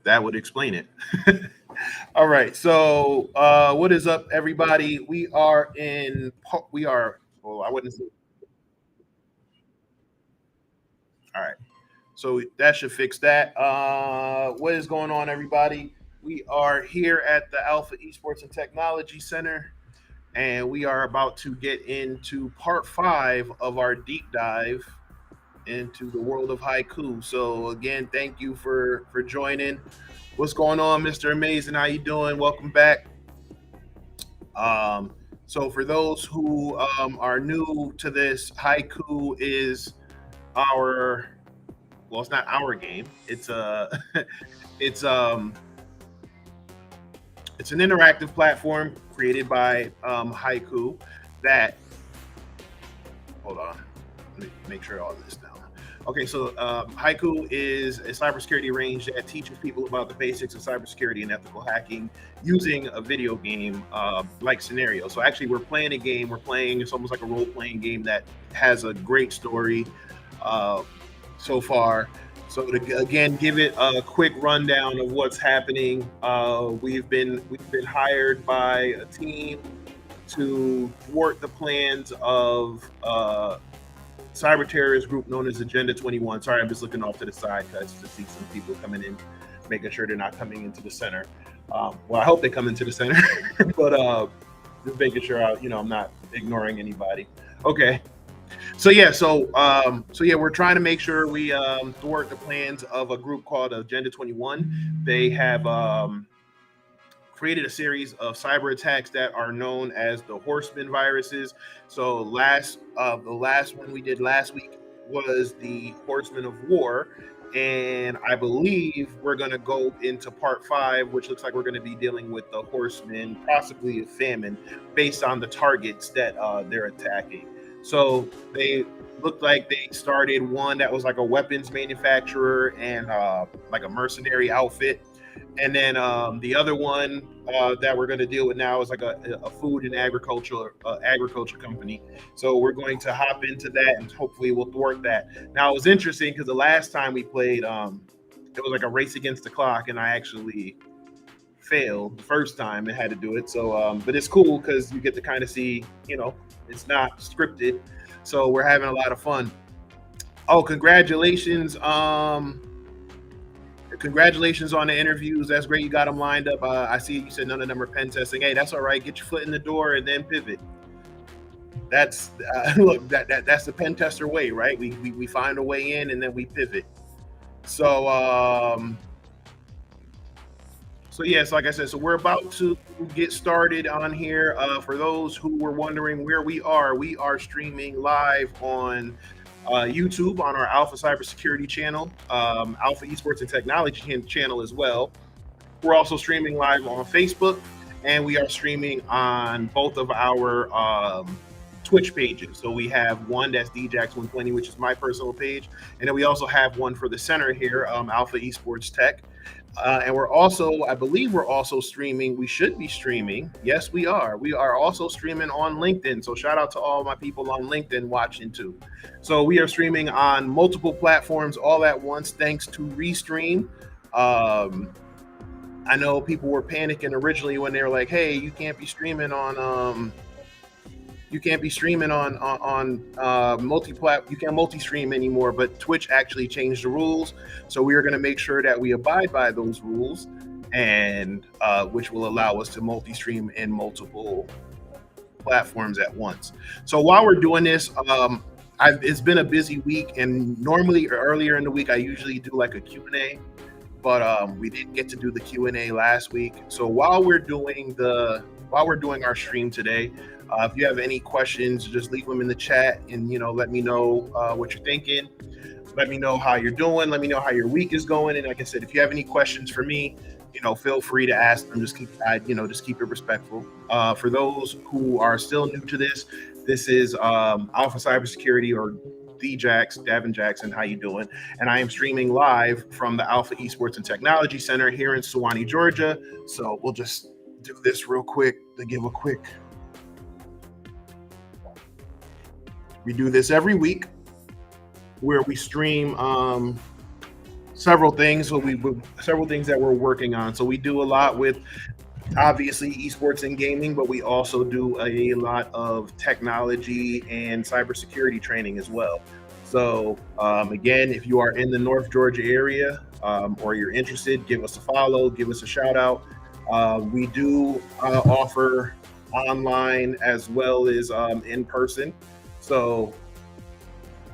That would explain it. All right. So, what is up, everybody? We are, well, I wouldn't say, all right. So that should fix that. What is going on, everybody? We are here at the Alpha Esports and Technology Center, and we are about to get into part 5 of our deep dive into the world of haiku. So again, thank you for joining. What's going on, Mr. Amazing? How you doing? Welcome back. Um, so for those who are new to this, haiku is our it's not our game. It's it's it's an interactive platform created by Haiku that hold on. Let me make sure all this down. Okay, so Haiku is a cybersecurity range that teaches people about the basics of cybersecurity and ethical hacking using a video game like scenario. So actually, we're playing a game. It's almost like a role playing game that has a great story uh, so far. So to again give it a quick rundown of what's happening, we've been hired by a team to thwart the plans of cyber terrorist group known as Agenda 21. Sorry, I'm just looking off to the side because to see some people coming in, making sure they're not coming into the center. Well, I hope they come into the center, but just making sure I'm not ignoring anybody. Okay. So yeah, we're trying to make sure we thwart the plans of a group called Agenda 21. They have created a series of cyber attacks that are known as the Horseman viruses. So the last one we did last week was the Horseman of War, and I believe we're going to go into part 5, which looks like we're going to be dealing with the Horseman, possibly a famine, based on the targets that they're attacking. So they looked like they started one that was like a weapons manufacturer and like a mercenary outfit, and then the other one that we're going to deal with now is like a food and agriculture company. So we're going to hop into that and hopefully we'll thwart that. Now it was interesting because the last time we played, it was like a race against the clock, and I actually failed the first time and had to do it. So, but it's cool because you get to kind of see, it's not scripted. So we're having a lot of fun. Oh, congratulations! Congratulations on the interviews. That's great. You got them lined up. I see you said none of them are pen testing. Hey, that's all right. Get your foot in the door and then pivot. That's look that's the pen tester way, right? We find a way in and then we pivot. So yes, like I said, so we're about to get started on here. For those who were wondering where we are streaming live on YouTube on our Alpha Cybersecurity channel, Alpha Esports and Technology channel as well. We're also streaming live on Facebook, and we are streaming on both of our Twitch pages. So we have one that's DJax120, which is my personal page, and then we also have one for the center here, Alpha Esports Tech. And I believe we're also streaming. We should be streaming. Yes, we are. We are also streaming on LinkedIn. So shout out to all my people on LinkedIn watching too. So we are streaming on multiple platforms all at once, thanks to Restream. I know people were panicking originally when they were like, "Hey, you can't be streaming on multi-plat. You can't multi-stream anymore." But Twitch actually changed the rules, so we are going to make sure that we abide by those rules, and which will allow us to multi-stream in multiple platforms at once. So while we're doing this, it's been a busy week, and normally earlier in the week I usually do like a Q&A, but we didn't get to do the Q&A last week. So while we're doing our stream today, if you have any questions, just leave them in the chat and let me know what you're thinking. Let me know how you're doing. Let me know how your week is going. And like I said, if you have any questions for me, feel free to ask them. Just keep it respectful. For those who are still new to this is Alpha Cybersecurity, or Davin Jackson. How you doing? And I am streaming live from the Alpha Esports and Technology Center here in Suwanee, Georgia. So we'll just do this real quick to give a quick. We do this every week where we stream several things. So several things that we're working on. So we do a lot with obviously esports and gaming, but we also do a lot of technology and cybersecurity training as well. So again, if you are in the North Georgia area or you're interested, give us a follow, give us a shout out. We do offer online as well as in person. So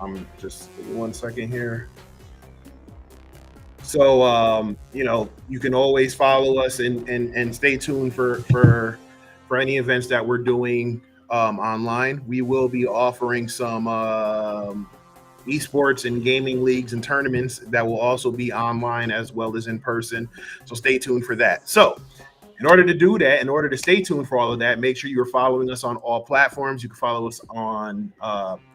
I'm just give me 1 second here. So you can always follow us and stay tuned for any events that we're doing online. We will be offering some esports and gaming leagues and tournaments that will also be online as well as in person. So stay tuned for that. So in order to do that, in order to stay tuned for all of that, make sure you're following us on all platforms. You can follow us on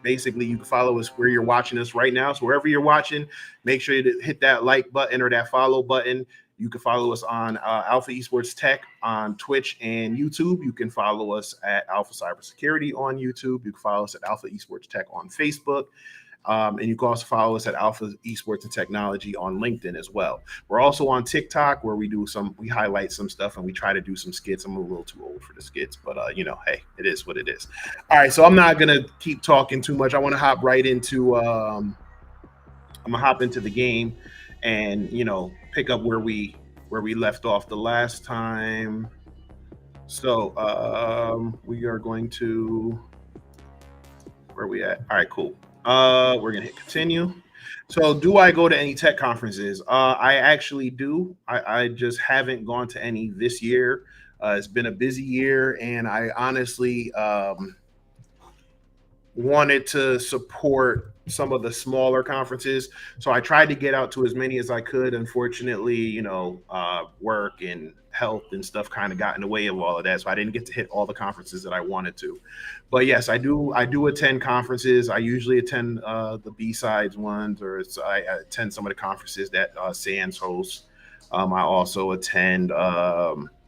basically, you can follow us where you're watching us right now. So wherever you're watching, make sure to hit that like button or that follow button. You can follow us on Alpha Esports Tech on Twitch and YouTube. You can follow us at Alpha Cybersecurity on YouTube. You can follow us at Alpha Esports Tech on Facebook. And you can also follow us at Alpha Esports and Technology on LinkedIn as well. We're also on TikTok where we highlight some stuff and we try to do some skits. I'm a little too old for the skits, but hey, it is what it is. All right, so I'm not gonna keep talking too much. I want to hop right into I'm gonna hop into the game and pick up where we left off the last time. So we are going to where we at? All right, cool. We're gonna hit continue. So, do I go to any tech conferences? I actually do. I just haven't gone to any this year. It's been a busy year, and I honestly wanted to support some of the smaller conferences. So I tried to get out to as many as I could. Unfortunately, work and health and stuff kind of got in the way of all of that. So I didn't get to hit all the conferences that I wanted to. But yes, I do attend conferences. I usually attend the B-sides ones, or I attend some of the conferences that SANS hosts. I also attend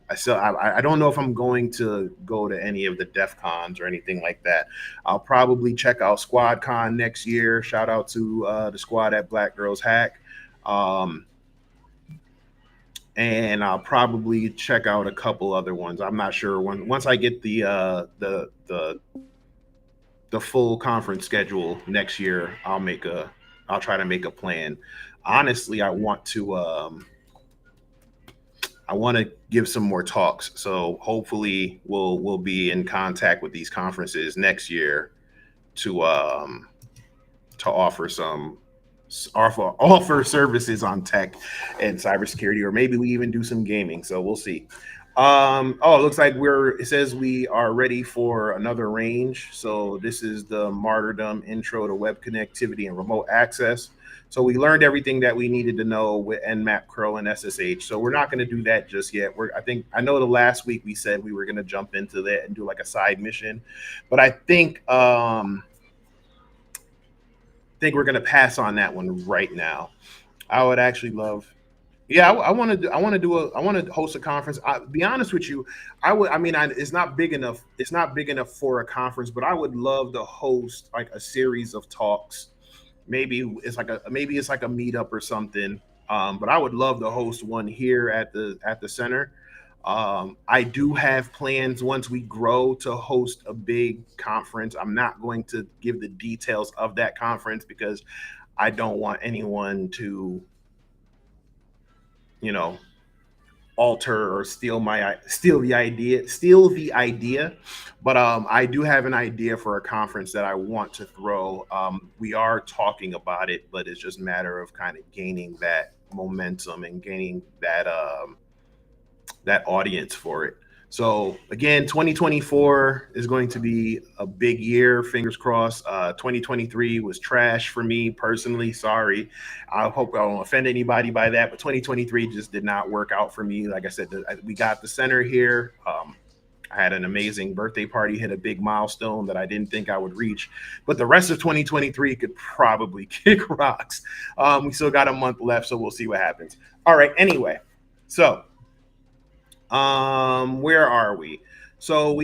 I don't know if I'm going to go to any of the DEF cons or anything like that. I'll probably check out Squad Con next year. Shout out to the squad at Black Girls Hack. And I'll probably check out a couple other ones. I'm not sure once I get the full conference schedule next year, I'll try to make a plan. Honestly, I want to give some more talks. So hopefully we'll be in contact with these conferences next year to offer services on tech and cybersecurity, or maybe we even do some gaming. So we'll see. It looks like it says we are ready for another range. So this is the Martyrdom Intro to Web Connectivity and Remote Access. So we learned everything that we needed to know with Nmap, Crow, and SSH. So we're not going to do that just yet. I know the last week we said we were going to jump into that and do like a side mission, but I think we're going to pass on that one right now. I would actually love. Yeah, I want to host a conference. Be honest with you, it's not big enough. It's not big enough for a conference, but I would love to host like a series of talks. Maybe it's like a meetup or something. But I would love to host one here at the center. I do have plans once we grow to host a big conference. I'm not going to give the details of that conference because I don't want anyone to, alter or steal the idea. But I do have an idea for a conference that I want to throw. We are talking about it, but it's just a matter of kind of gaining that momentum and gaining that audience for it. So again, 2024 is going to be a big year. Fingers crossed. 2023 was trash for me personally. Sorry. I hope I don't offend anybody by that, but 2023 just did not work out for me. Like I said, we got the center here. I had an amazing birthday party, hit a big milestone that I didn't think I would reach. But the rest of 2023 could probably kick rocks. We still got a month left, so we'll see what happens. All right. Anyway, so where are we? So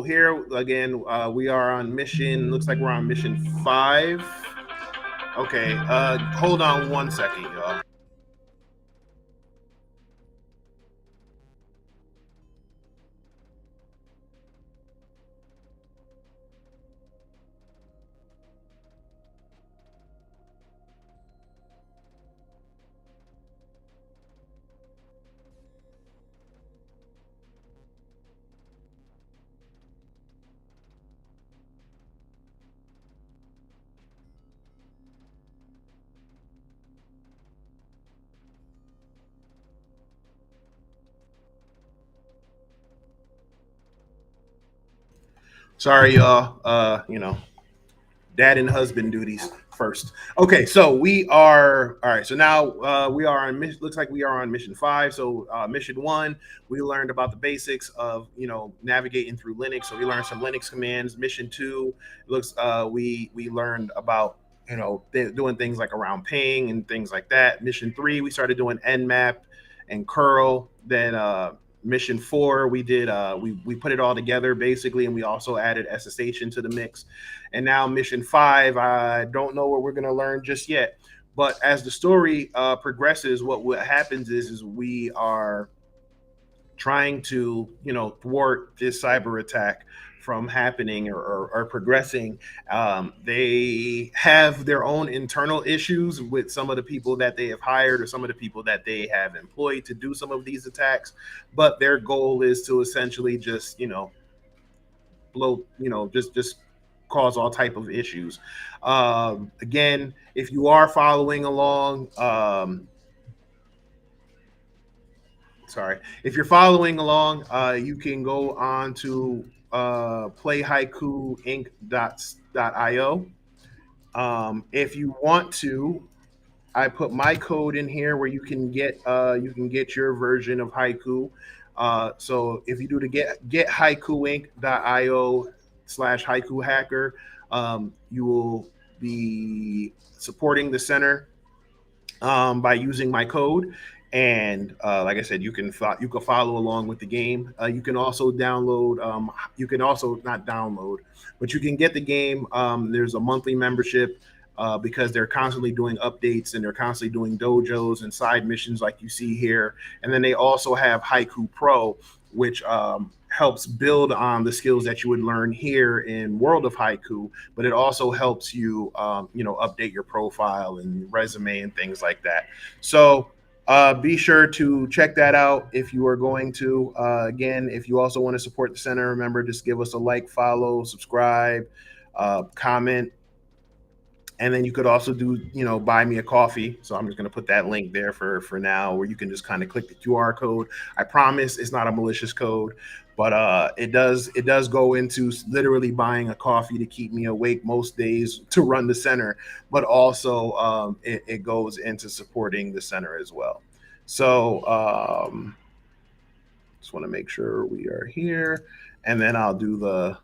here again, we are on mission. Looks like we're on mission 5. Okay, hold on 1 second, y'all. Sorry, y'all. Dad and husband duties first. Okay, so we are all right. So now we are on mission. Looks like we are on mission 5. So mission 1, we learned about the basics of navigating through Linux. So we learned some Linux commands. Mission 2 looks we learned about doing things like around ping and things like that. Mission 3, we started doing nmap and curl. Then mission 4, we did we put it all together basically, and we also added SSH into the mix. And now mission 5, I don't know what we're going to learn just yet, but as the story progresses, what happens is we are trying to thwart this cyber attack from happening or progressing. They have their own internal issues with some of the people that they have hired or some of the people that they have employed to do some of these attacks, but their goal is to essentially just blow, just cause all type of issues. Again, if you are following along, if you're following along, you can go on to playhaikuinc.io. If you want to, I put my code in here where you can get your version of haiku. So if you do the get haikuinc.io/haiku hacker, you will be supporting the center by using my code. And like I said, you can follow along with the game. You can also download. You can also not download, but you can get the game. There's a monthly membership because they're constantly doing updates and they're constantly doing dojos and side missions like you see here. And then they also have Haiku Pro, which helps build on the skills that you would learn here in World of Haiku, but it also helps you, update your profile and resume and things like that. So be sure to check that out if you are going to. Again, if you also want to support the center, remember just give us a like, follow, subscribe, comment, and then you could also do buy me a coffee. So I'm just going to put that link there for now, where you can just kind of click the QR code. I promise it's not a malicious code, but it does go into literally buying a coffee to keep me awake most days to run the center, but also it goes into supporting the center as well. So just want to make sure we are here, and then I'll do the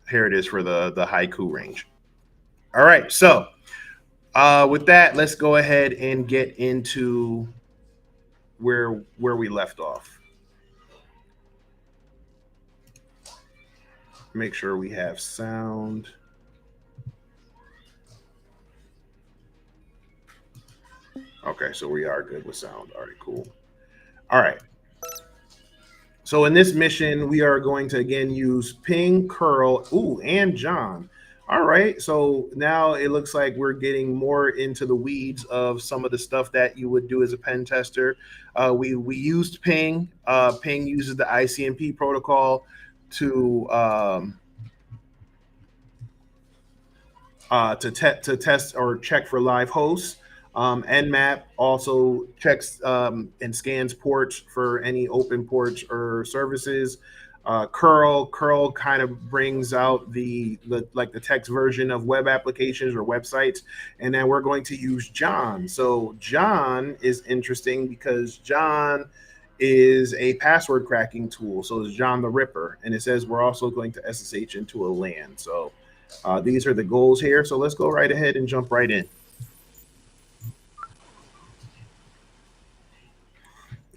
here it is for the haiku range. All right, so with that, let's go ahead and get into where we left off. Make sure we have sound. Okay, so we are good with sound. All right, cool. All right. So in this mission, we are going to again use ping, curl, and John. All right. So now it looks like we're getting more into the weeds of some of the stuff that you would do as a pen tester. We used ping. Ping uses the ICMP protocol to to test or check for live hosts. Nmap also checks and scans ports for any open ports or services. Curl kind of brings out the like the text version of web applications or websites. And then we're going to use John. So John is interesting because John is a password cracking tool. So it's John the Ripper, and it says we're also going to SSH into a LAN. So these are the goals here. So let's go right ahead and jump right in.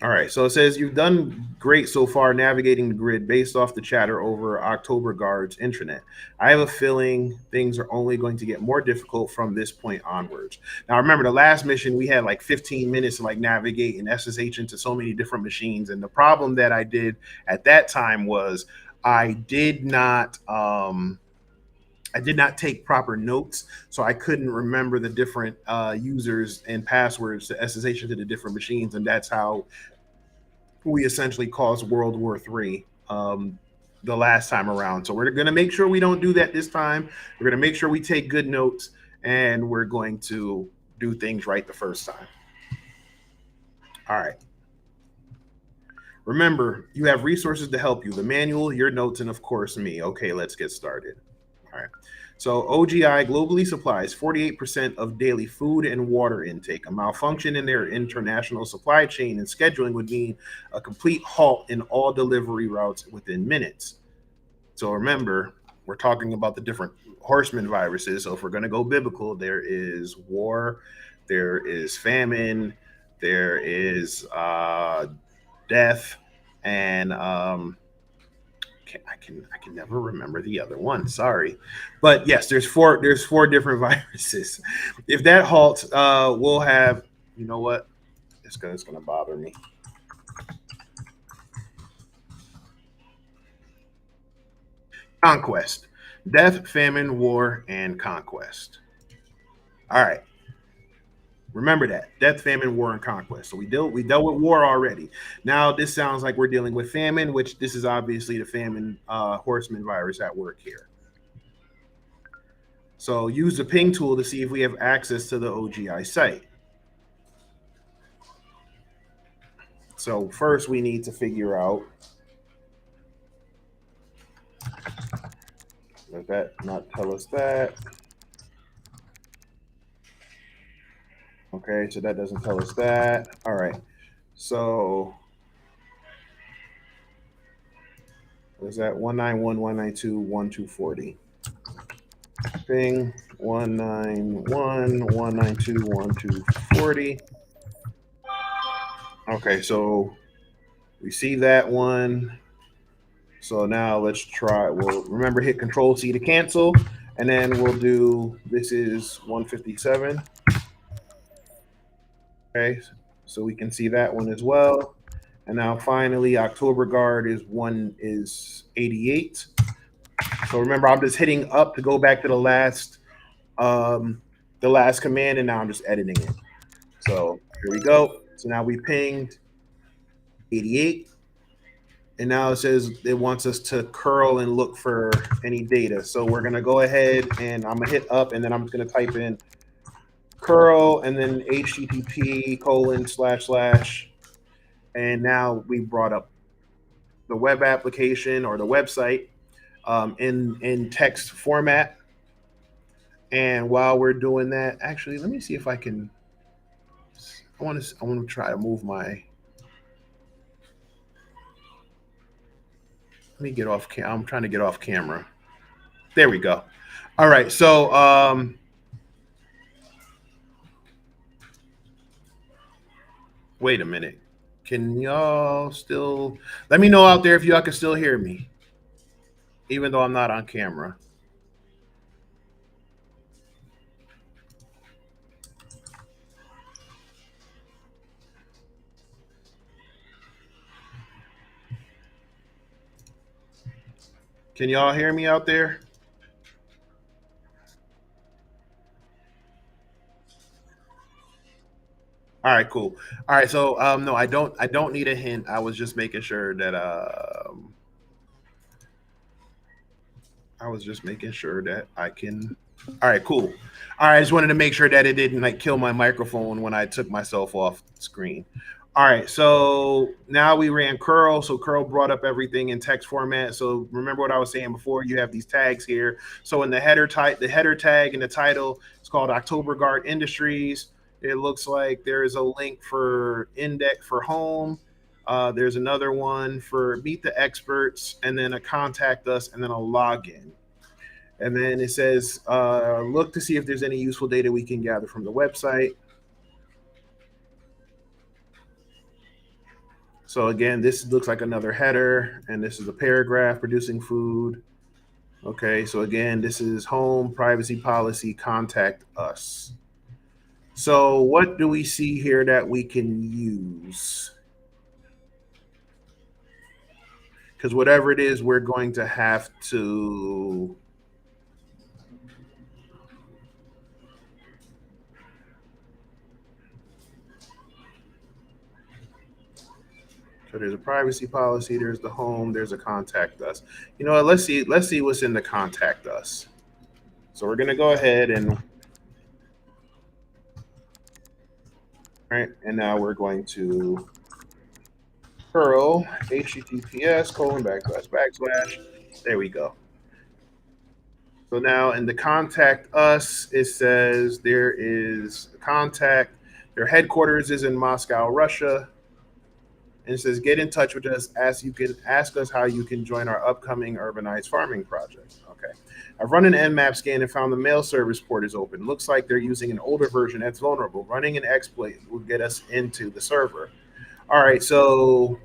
All right, so it says you've done great so far navigating the grid based off the chatter over October Guard's intranet. I have a feeling things are only going to get more difficult from this point onwards. Now, remember the last mission we had like 15 minutes to like navigate and SSH into so many different machines, and the problem that I did at that time was I did not. I did not take proper notes, so I couldn't remember the different users and passwords to SSH into the different machines, and that's how we essentially caused World War III the last time around. So we're going to make sure we don't do that this time. We're going to make sure we take good notes, and we're going to do things right the first time. All right. Remember, you have resources to help you: the manual, your notes, and of course, me. Okay, let's get started. All right. So OGI globally supplies 48% of daily food and water intake. A malfunction in their international supply chain and scheduling would mean a complete halt in all delivery routes within minutes. So remember, we're talking about the different horseman viruses. So if we're going to go biblical, there is war, there is famine, there is death, and I can never remember the other one. Sorry, but yes, there's four different viruses. If that halts, we'll have, you know what? It's gonna bother me. Conquest, death, famine, war, and conquest. All right. Remember that death, famine, war, and conquest. So we dealt with war already. Now this sounds like we're dealing with famine, which this is obviously the famine horseman virus at work here. So use the ping tool to see if we have access to the OGI site. So first we need to figure out, does that not tell us that? Okay, so that doesn't tell us that. All right. So is that 191.192.1.240? Ping 191.192.1.240. Okay, so we see that one. So now let's try. Well, remember, hit Control C to cancel, and then we'll do, this is 157. Okay, so we can see that one as well. And now finally, October Guard is 88. So remember, I'm just hitting up to go back to the last command, and now I'm just editing it. So here we go. So now we pinged 88. And now it says it wants us to curl and look for any data. So we're gonna go ahead and I'm gonna hit up, and then I'm just gonna type in curl and then http://, and now we brought up the web application or the website in text format. And while we're doing that, actually, let me see if I can. I want to try to move my. Let me get off. I'm trying to get off camera. There we go. All right. So wait a minute. Can y'all still let me know out there if y'all can still hear me, even though I'm not on camera? Can y'all hear me out there? All right, cool. All right, so no, I don't need a hint. I was just making sure that I was just making sure that I can. All right, cool. All right, I just wanted to make sure that it didn't like kill my microphone when I took myself off screen. All right, so now we ran curl. So curl brought up everything in text format. So remember what I was saying before. You have these tags here. So in the the header tag in the title, it's called October Guard Industries. It looks like there is a link for index for home. There's another one for meet the experts, and then a contact us, and then a login. And then it says, look to see if there's any useful data we can gather from the website. So again, this looks like another header, and this is a paragraph: producing food. Okay, so again, this is home, privacy policy, contact us. So what do we see here that we can use? Because whatever it is, we're going to have to. So there's a privacy policy, there's the home, there's a contact us. You know what? Let's see what's in the contact us. So we're gonna go ahead and right, and now we're going to curl https colon backslash backslash. There we go. So now in the contact us, it says there is a contact. Their headquarters is in Moscow, Russia. And it says get in touch with us as you can ask us how you can join our upcoming urbanized farming project. Okay. I've run an Nmap scan and found the mail service port is open. Looks like they're using an older version that's vulnerable. Running an exploit will get us into the server. All right, so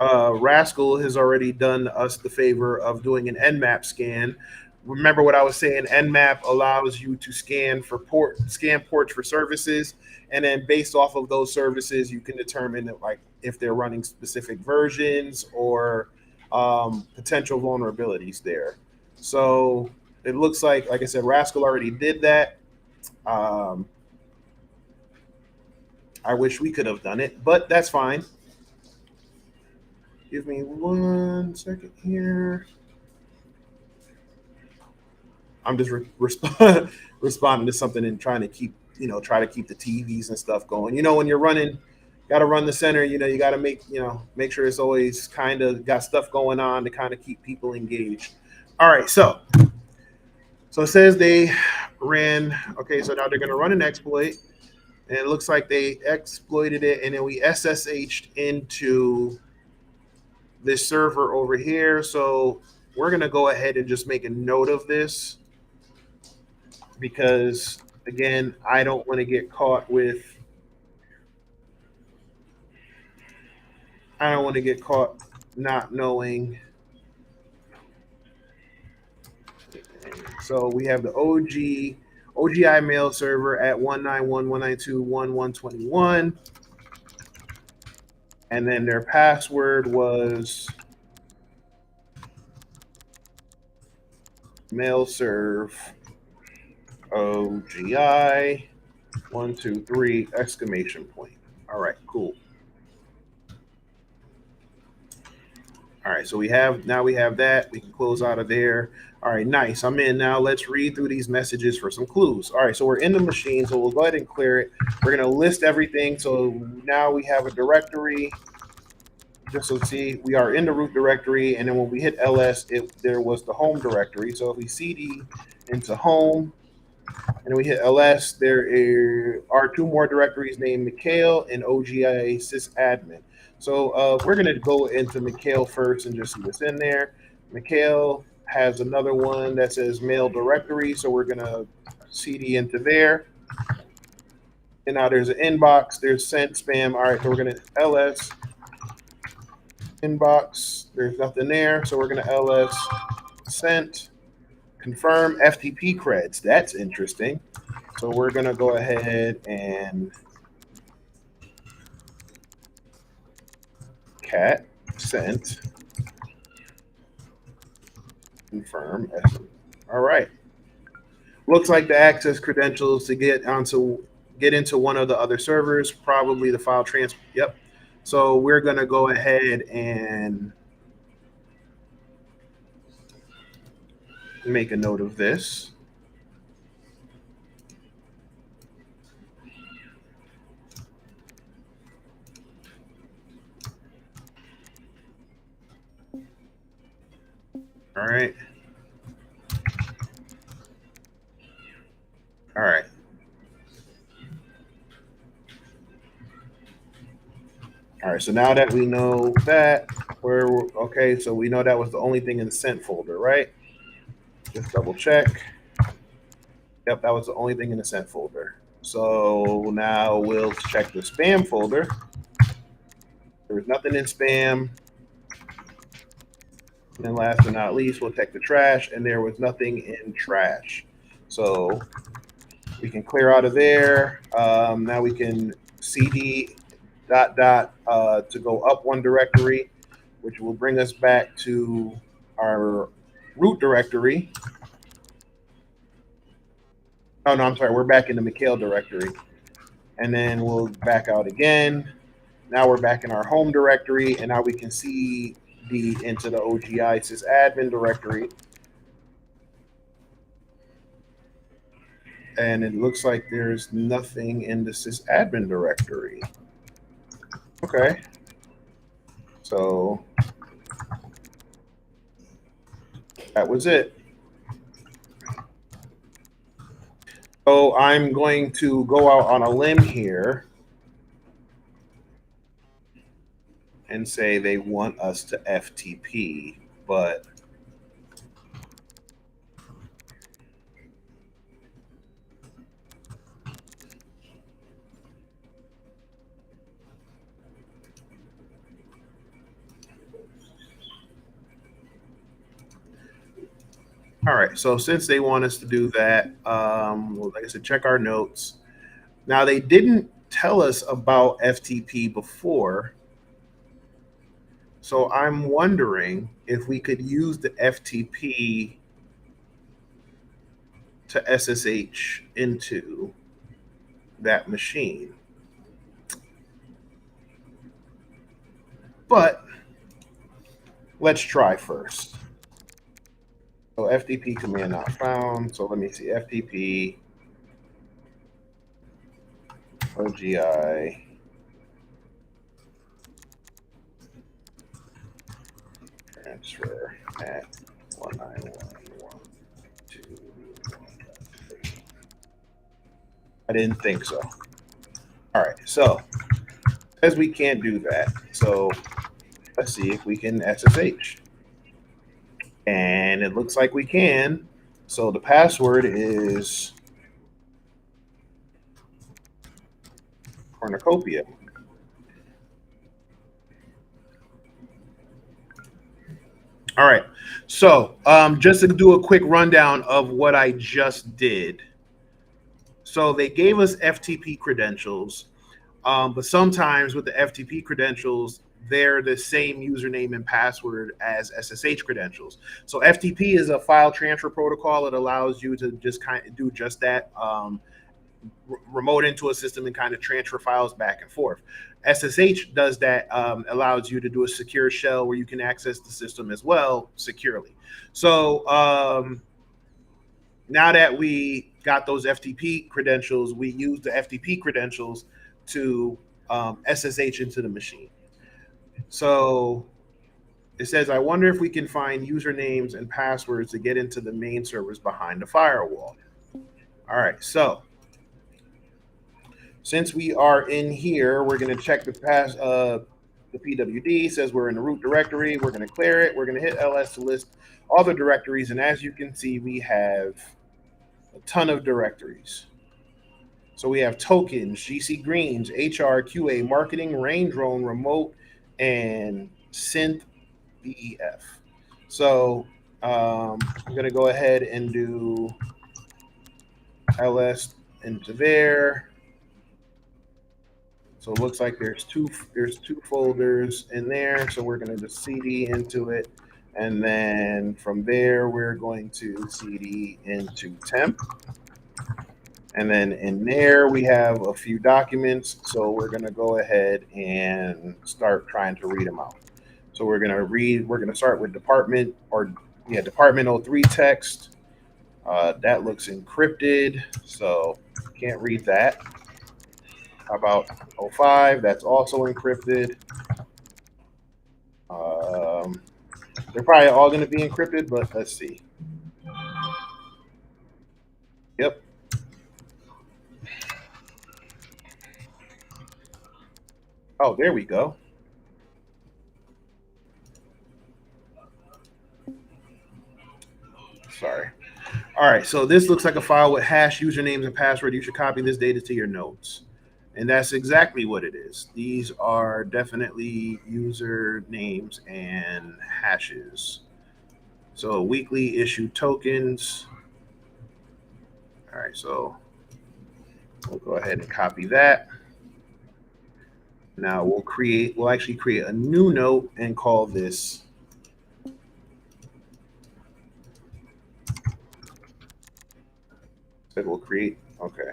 Rascal has already done us the favor of doing an Nmap scan. Remember what I was saying? Nmap allows you to scan ports for services, and then based off of those services, you can determine that, like, if they're running specific versions or potential vulnerabilities there. So it looks like I said, Rascal already did that. I wish we could have done it, but that's fine. Give me 1 second here. I'm just responding to something and trying to keep the TVs and stuff going. When you're running, got to run the center. You got to make sure it's always kind of got stuff going on to kind of keep people engaged. All right, so it says they ran. Okay, so now they're going to run an exploit, and it looks like they exploited it, and then we SSH'd into this server over here. So we're going to go ahead and just make a note of this, because again, I don't want to get caught not knowing. So we have the OGI mail server at 191.192.1121, and then their password was mail serve OGI 123 exclamation point. All right, cool. All right, so we have that. We can close out of there. All right, nice. I'm in now. Let's read through these messages for some clues. All right, so we're in the machine, so we'll go ahead and clear it. We're going to list everything. So now we have a directory. Just so see, we are in the root directory, and then when we hit ls, there was the home directory. So if we cd into home, and we hit ls, there are two more directories named Mikhail and OGI sysadmin. So we're going to go into Mikhail first and just see what's in there. Mikhail has another one that says mail directory, so we're going to cd into there. And now there's an inbox, there's sent, spam. All right, so we're going to ls inbox. There's nothing there, so we're going to ls sent. Confirm FTP creds. That's interesting. So we're going to go ahead and cat sent confirm. All right. Looks like the access credentials to get into one of the other servers, probably the file transfer. Yep. So we're going to go ahead and make a note of this. All right. All right. All right, so now that we know that, okay, so we know that was the only thing in the sent folder, right? Just double check. Yep, that was the only thing in the sent folder. So now we'll check the spam folder. There was nothing in spam. And then last but not least, we'll check the trash, and there was nothing in trash. So we can clear out of there. Now we can cd to go up one directory, which will bring us back to our root directory. Oh, no, I'm sorry. We're back in the Mikhail directory. And then we'll back out again. Now we're back in our home directory, and now we can cd into the OGI sysadmin directory. And it looks like there's nothing in the sysadmin directory. Okay. So that was it. So I'm going to go out on a limb here and say they want us to FTP, but all right. So since they want us to do that, well, like I said, check our notes. Now they didn't tell us about FTP before, so I'm wondering if we could use the FTP to SSH into that machine. But let's try first. So FTP command not found. So let me see. FTP OGI transfer at 191.1.2. I didn't think so. All right. So as we can't do that, so let's see if we can SSH. And it looks like we can. So the password is cornucopia. All right. So just to do a quick rundown of what I just did. So they gave us FTP credentials, but sometimes with the FTP credentials, they're the same username and password as SSH credentials. So FTP is a file transfer protocol that allows you to just kind of do just that. Remote into a system and kind of transfer files back and forth. SSH does that, allows you to do a secure shell where you can access the system as well securely. So now that we got those FTP credentials, we use the FTP credentials to SSH into the machine. So it says, I wonder if we can find usernames and passwords to get into the main servers behind the firewall. All right, so since we are in here, we're going to check the PWD says we're in the root directory. We're going to clear it. We're going to hit LS to list all the directories. And as you can see, we have a ton of directories. So we have tokens, GC Greens, HR, QA, marketing, rain drone, remote, and synth BEF. So I'm going to go ahead and do LS into there. So it looks like there's two folders in there. So we're going to just CD into it. And then from there, we're going to CD into temp. And then in there, we have a few documents. So we're going to go ahead and start trying to read them out. So we're going to start with department 03 text. That looks encrypted. So can't read that. How about 05? That's also encrypted. They're probably all going to be encrypted, but let's see. Yep. Oh, there we go. Sorry. All right, so this looks like a file with hash usernames and password. You should copy this data to your notes. And that's exactly what it is. These are definitely user names and hashes. So weekly issue tokens. All right, so we'll go ahead and copy that. Now we'll actually create a new note and call this we'll create, okay.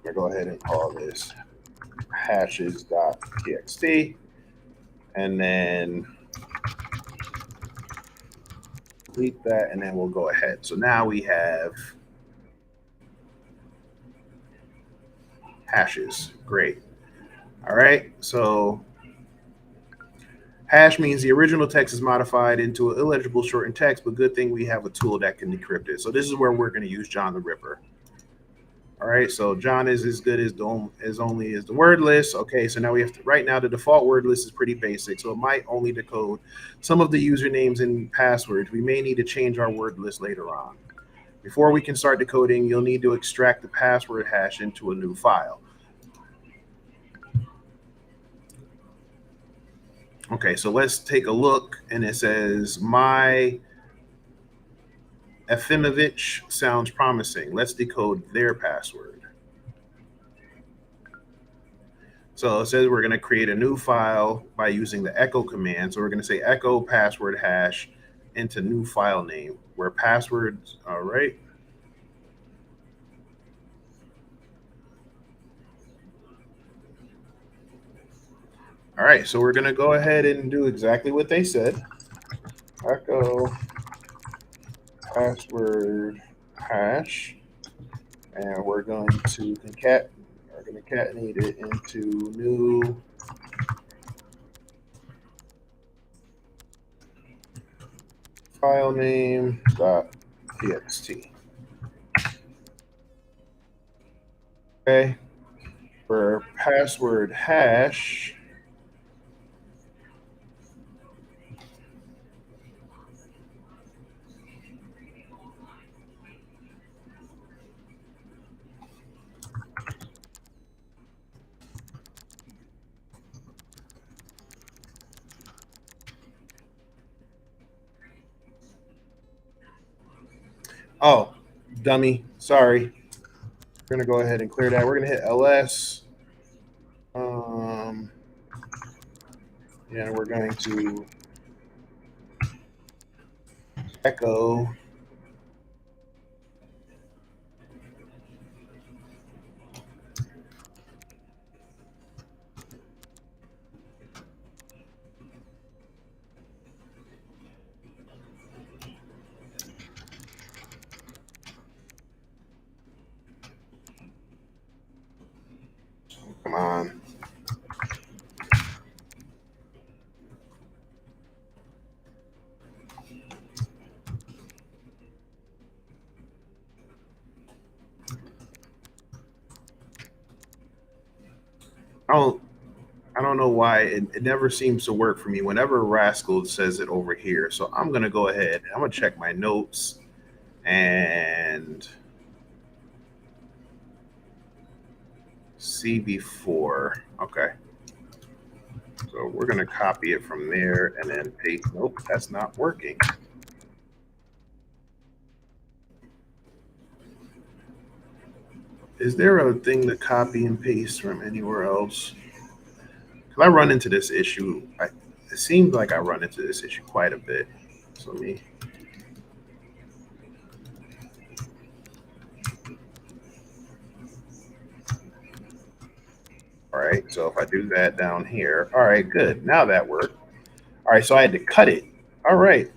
We'll go ahead and call this hashes.txt and then delete that, and then we'll go ahead. So now we have hashes. Great. All right. So hash means the original text is modified into an illegible shortened text, but good thing we have a tool that can decrypt it. So this is where we're going to use John the Ripper. All right, so John is as good as only as the word list. Okay, so now we have to, right now the default word list is pretty basic, so it might only decode some of the usernames and passwords. We may need to change our word list later on. Before we can start decoding, you'll need to extract the password hash into a new file. Okay, so let's take a look, and it says my Efimovich sounds promising. Let's decode their password. So it says we're going to create a new file by using the echo command. So we're going to say echo password hash into new file name where passwords, all right. All right, so we're going to go ahead and do exactly what they said. Echo password hash, and we're going to concatenate it into new file name .txt. Okay, for password hash, oh, dummy, sorry. We're going to go ahead and clear that. We're going to hit ls. And we're going to echo come on. I don't I don't know why it never seems to work for me whenever Rascal says it over here. So I'm gonna go ahead. I'm gonna check my notes and see before. Okay. So we're gonna copy it from there and then paste. Nope, that's not working. Is there a thing to copy and paste from anywhere else? Because I run into this issue. It seems like I run into this issue quite a bit. So me. All right, so if I do that down here, all right, good. Now that worked. All right, so I had to cut it. All right,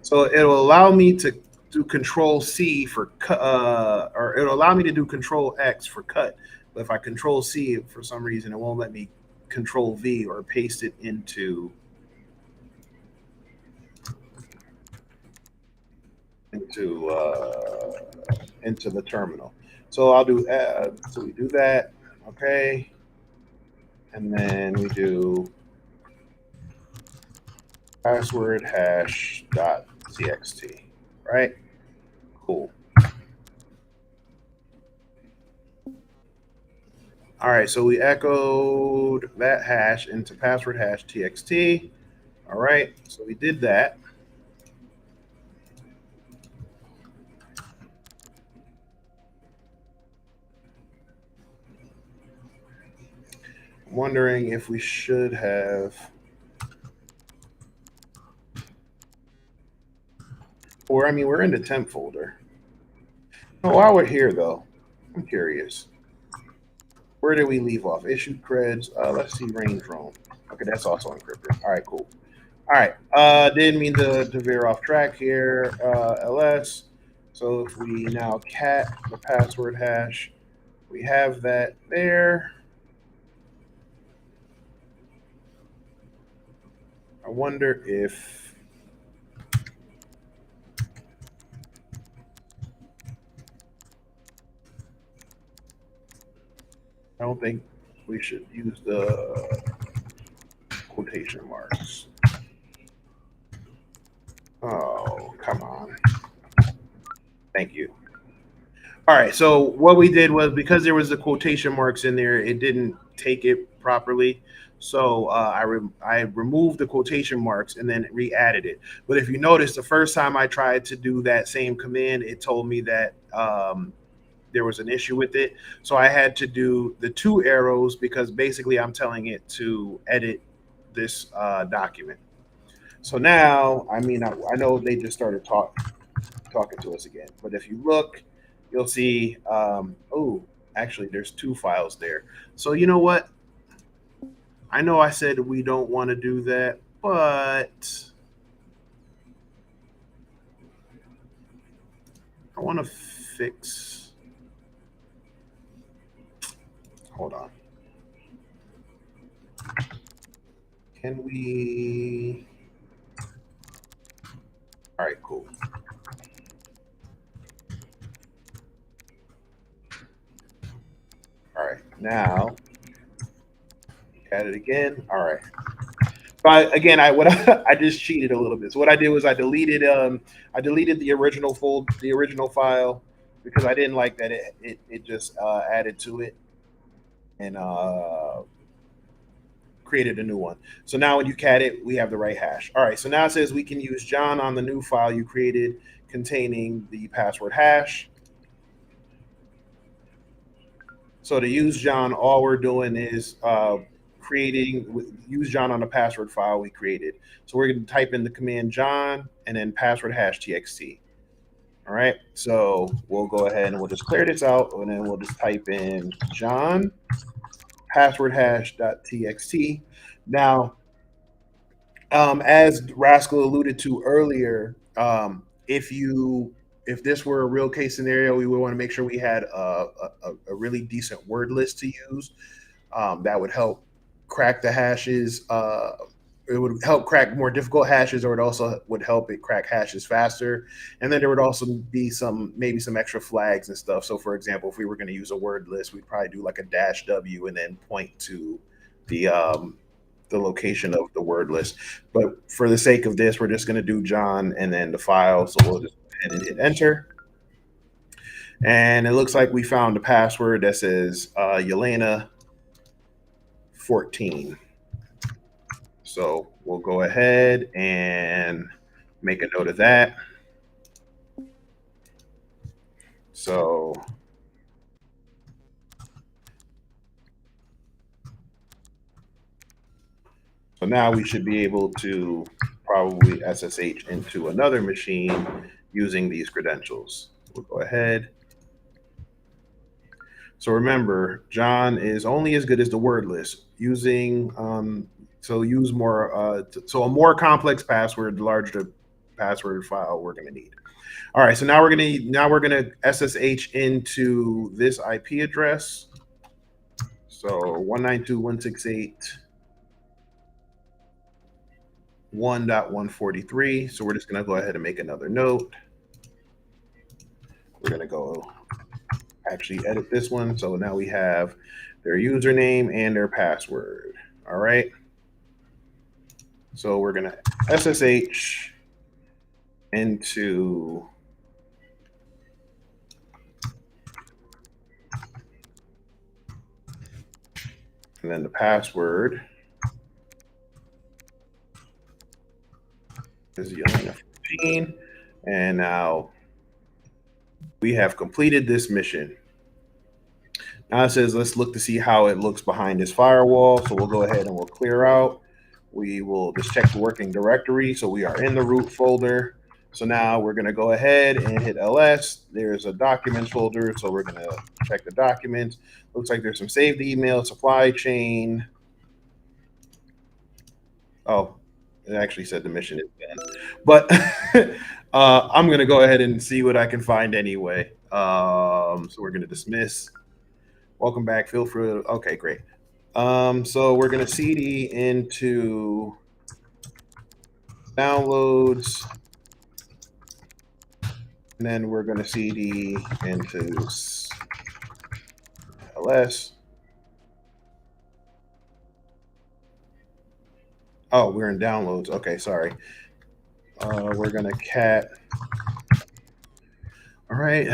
so it'll allow me to do Control C for cut, or it'll allow me to do Control X for cut. But if I Control C, for some reason, it won't let me Control V or paste it into the terminal. So I'll do so we do that, okay, and then we do password hash dot txt, right? Cool. All right, so we echoed that hash into password hash txt. All right, so we did that. I'm wondering if we should have, or I mean, we're in the temp folder. Oh, while we're here though, I'm curious. Where did we leave off? Issued creds. Let's see, rain drone. Okay, that's also encrypted. All right, cool. All right. Didn't mean to veer off track here. LS. So if we now cat the password hash, we have that there. I wonder if I don't think we should use the quotation marks. Oh, come on. Thank you. All right. So what we did was because there was the quotation marks in there, it didn't take it properly. So I removed the quotation marks and then re-added it. But if you notice, the first time I tried to do that same command, it told me that there was an issue with it. So I had to do the two arrows because basically I'm telling it to edit this document. So now, I mean, I know they just started talking to us again. But if you look, you'll see, oh, actually, there's two files there. So you know what? I know I said we don't want to do that, but I want to fix. Hold on. Can we? All right, cool. All right, now add it again. All right. But again, I just cheated a little bit. So what I did was I deleted the original file because I didn't like that it just added to it and created a new one. So now when you cat it, we have the right hash. All right. So now it says we can use John on the new file you created containing the password hash. So to use John, all we're doing is creating use John on the password file we created. So we're going to type in the command John and then password hash txt. All right. So we'll go ahead and we'll just clear this out and then we'll just type in John password hash .txt. Now, as Rascal alluded to earlier, if this were a real case scenario, we would want to make sure we had a really decent word list to use. That would help crack the hashes. It would help crack more difficult hashes, or it also would help it crack hashes faster. And then there would also be maybe some extra flags and stuff. So, for example, if we were going to use a word list, we'd probably do like a dash W and then point to the location of the word list. But for the sake of this, we're just going to do John and then the file. So we'll just go ahead and hit enter. And it looks like we found a password that says Yelena 14. So we'll go ahead and make a note of that. So now we should be able to probably SSH into another machine using these credentials. We'll go ahead. So remember, John is only as good as the word list. So use more. So a more complex password, the larger the password file we're going to need. All right, so now we're gonna SSH into this IP address. So 192.168.1.143. So we're just gonna go ahead and make another note. We're gonna go actually edit this one. So now we have their username and their password. All right. So we're gonna SSH into And then the password is Yelena 15. And now we have completed this mission. Now it says, let's look to see how it looks behind this firewall. So we'll go ahead and we'll clear out. We will just check the working directory. So we are in the root folder. So now we're going to go ahead and hit LS. There's a documents folder. So we're going to check the documents. Looks like there's some saved email, supply chain. Oh, it actually said the mission is done. But I'm going to go ahead and see what I can find anyway. So we're going to dismiss. Welcome back. Feel free. Okay, great. So we're going to CD into downloads. And then we're going to CD into LS. Oh, we're in downloads. Okay, sorry. We're going to cat. All right.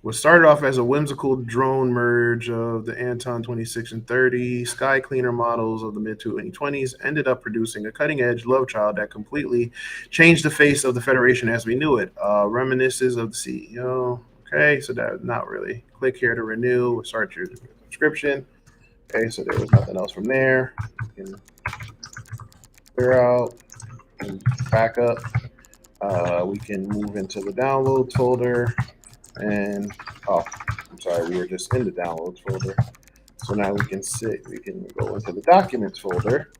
What started off as a whimsical drone merge of the Anton 26 and 30 sky cleaner models of the mid-2020s ended up producing a cutting-edge love child that completely changed the face of the Federation as we knew it. Reminiscences of the CEO. Okay, so that's not really. Click here to renew. Start your subscription. Okay, so there was nothing else from there. You can clear out and back up. We can move into the downloads folder. And oh, I'm sorry, we were just in the downloads folder. So now we can go into the documents folder,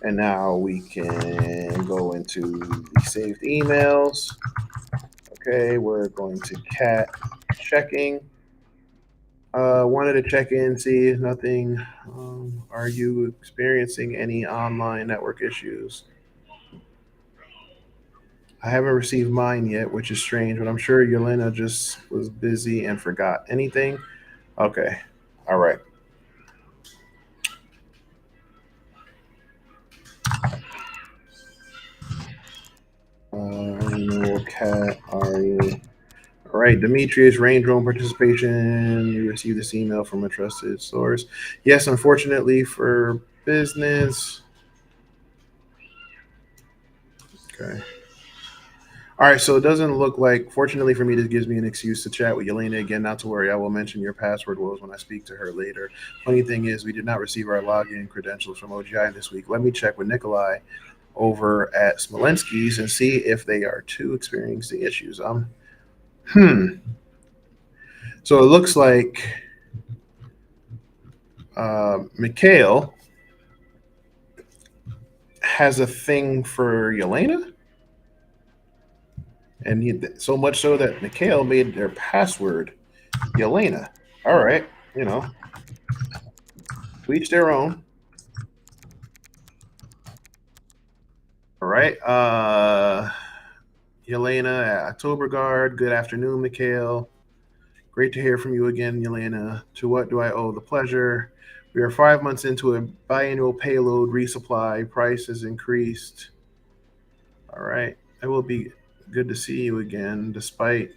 and now we can go into the saved emails. Okay, we're going to cat checking. Wanted to check in, see if nothing. Are you experiencing any online network issues? I haven't received mine yet, which is strange, but I'm sure Yelena just was busy and forgot. Anything? Okay. All right. Cat, are you? All right, Demetrius, range roam participation. You received this email from a trusted source. Yes, unfortunately for business. Okay. All right, so it doesn't look like, fortunately for me, this gives me an excuse to chat with Yelena again. Not to worry, I will mention your password woes when I speak to her later. Funny thing is, we did not receive our login credentials from OGI this week. Let me check with Nikolai over at Smolensky's and see if they are too experiencing issues. So it looks like Mikhail has a thing for Yelena. And so much so that Mikhail made their password Yelena. All right, to each their own. All right. Yelena at Octoberguard. Good afternoon, Mikhail. Great to hear from you again, Yelena. To what do I owe the pleasure? We are 5 months into a biannual payload resupply. Price has increased. All right. It will be good to see you again. Despite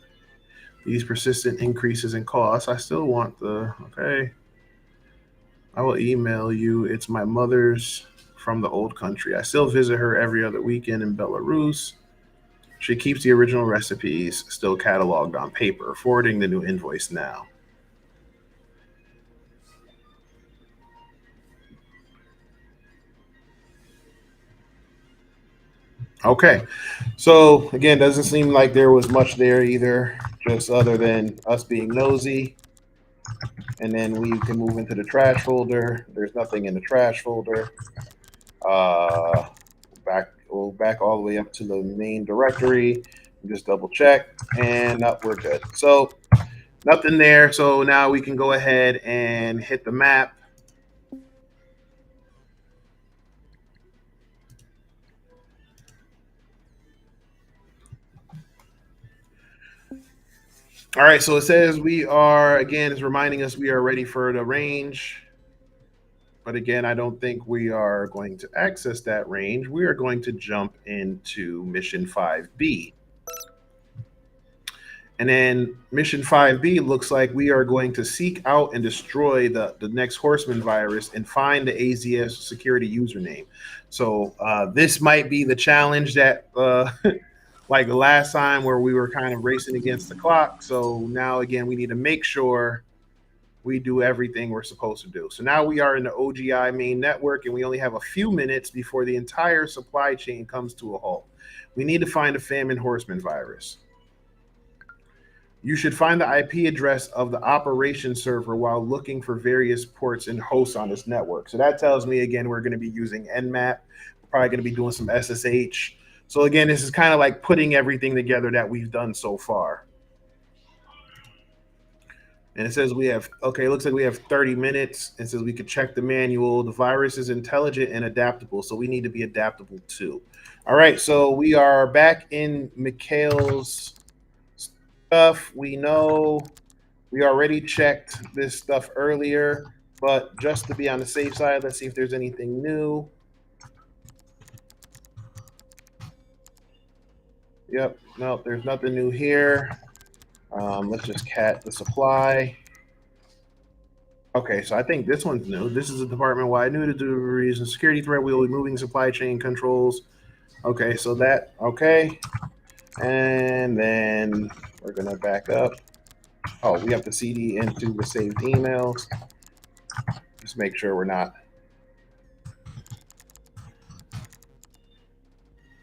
these persistent increases in costs, I still want okay. I will email you. It's my mother's from the old country. I still visit her every other weekend in Belarus. She keeps the original recipes still cataloged on paper, forwarding the new invoice now. Okay. So again, doesn't seem like there was much there either, just other than us being nosy. And then we can move into the trash folder. There's nothing in the trash folder. We'll back all the way up to the main directory and just double check, and we're good. So nothing there. So now we can go ahead and hit the map. All right, so it says we are, again, it's reminding us we are ready for the range. But again, I don't think we are going to access that range. We are going to jump into mission 5B. And then mission 5B looks like we are going to seek out and destroy the next Horseman virus and find the AZS security username. So this might be the challenge that, like the last time where we were kind of racing against the clock. So now again, we need to make sure we do everything we're supposed to do. So now we are in the OGI main network, and we only have a few minutes before the entire supply chain comes to a halt. We need to find a famine horseman virus. You should find the IP address of the operation server while looking for various ports and hosts on this network. So that tells me, again, we're going to be using Nmap. We're probably going to be doing some SSH. So again, this is kind of like putting everything together that we've done so far. And it says we have, okay, it looks like we have 30 minutes. It says we could check the manual. The virus is intelligent and adaptable, so we need to be adaptable too. All right, so we are back in Mikhail's stuff. We know we already checked this stuff earlier, but just to be on the safe side, let's see if there's anything new. Yep, no, there's nothing new here. Let's just cat the supply. Okay, so I think this one's new. This is a department-wide new to do reason security threat. We will be moving supply chain controls. Okay, so that, okay. And then we're gonna back up. Oh, we have to CD into the saved emails. Just make sure we're not.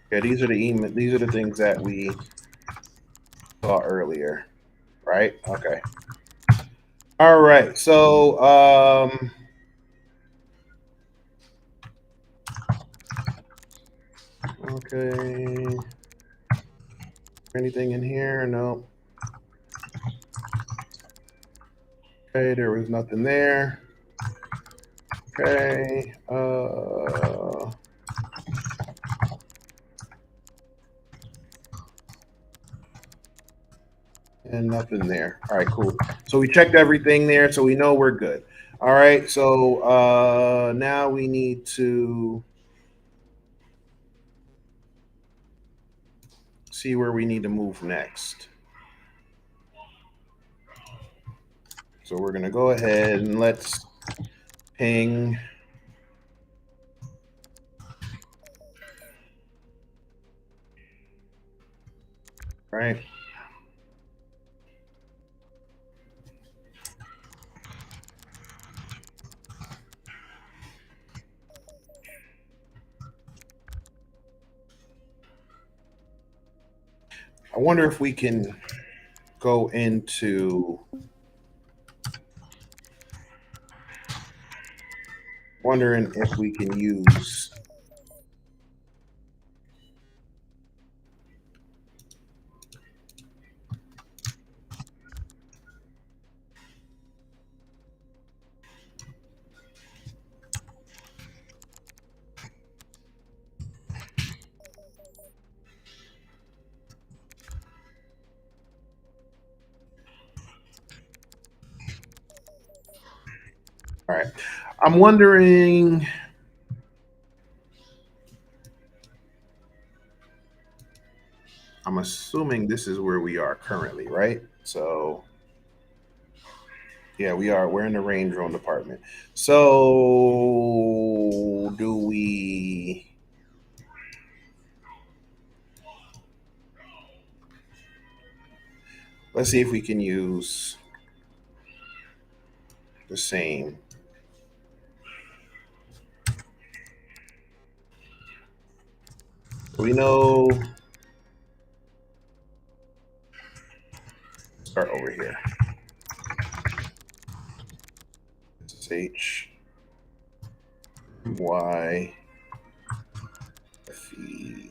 Okay, these are the email. These are the things that we saw earlier, right? Okay. All right. So, okay. Anything in here? No. Okay, there was nothing there. Okay. And nothing there. All right, cool. So we checked everything there, so we know we're good. All right, so now we need to see where we need to move next. So we're gonna go ahead and let's ping. Right. I wonder if we can go into wondering if we can use all right. I'm wondering. I'm assuming this is where we are currently, right? So yeah, we are. We're in the range drone department. So do we? Let's see if we can use the same. We know. Start over here. This is H Y F E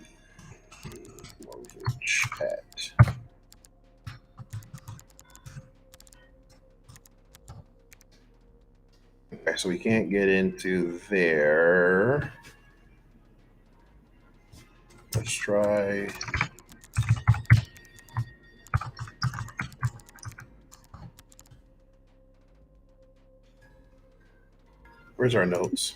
chat. Okay, so we can't get into there. Let's try. Where's our notes?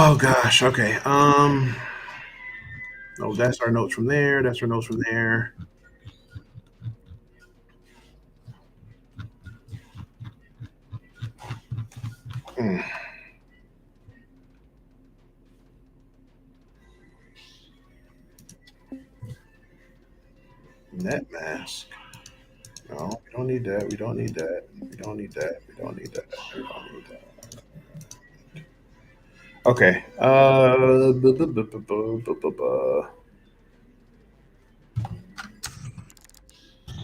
Oh gosh. Okay. No, that's our notes from there. That's our notes from there. Hmm. Net mask. No, we don't need that. We don't need that. We don't need that. We don't need that. We don't need that. Okay.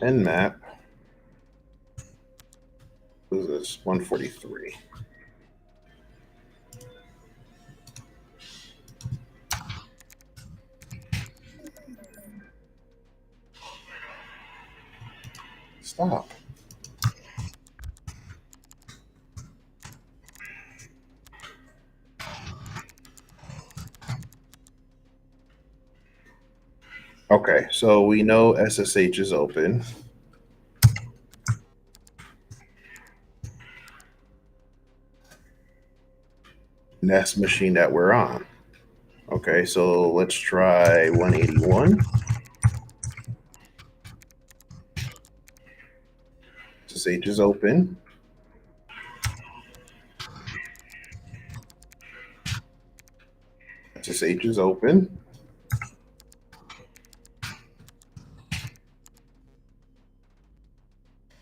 Nmap. What is this? 143. Stop. Okay, so we know SSH is open. And that's the machine that we're on. Okay, so let's try 181. SSH is open. SSH is open.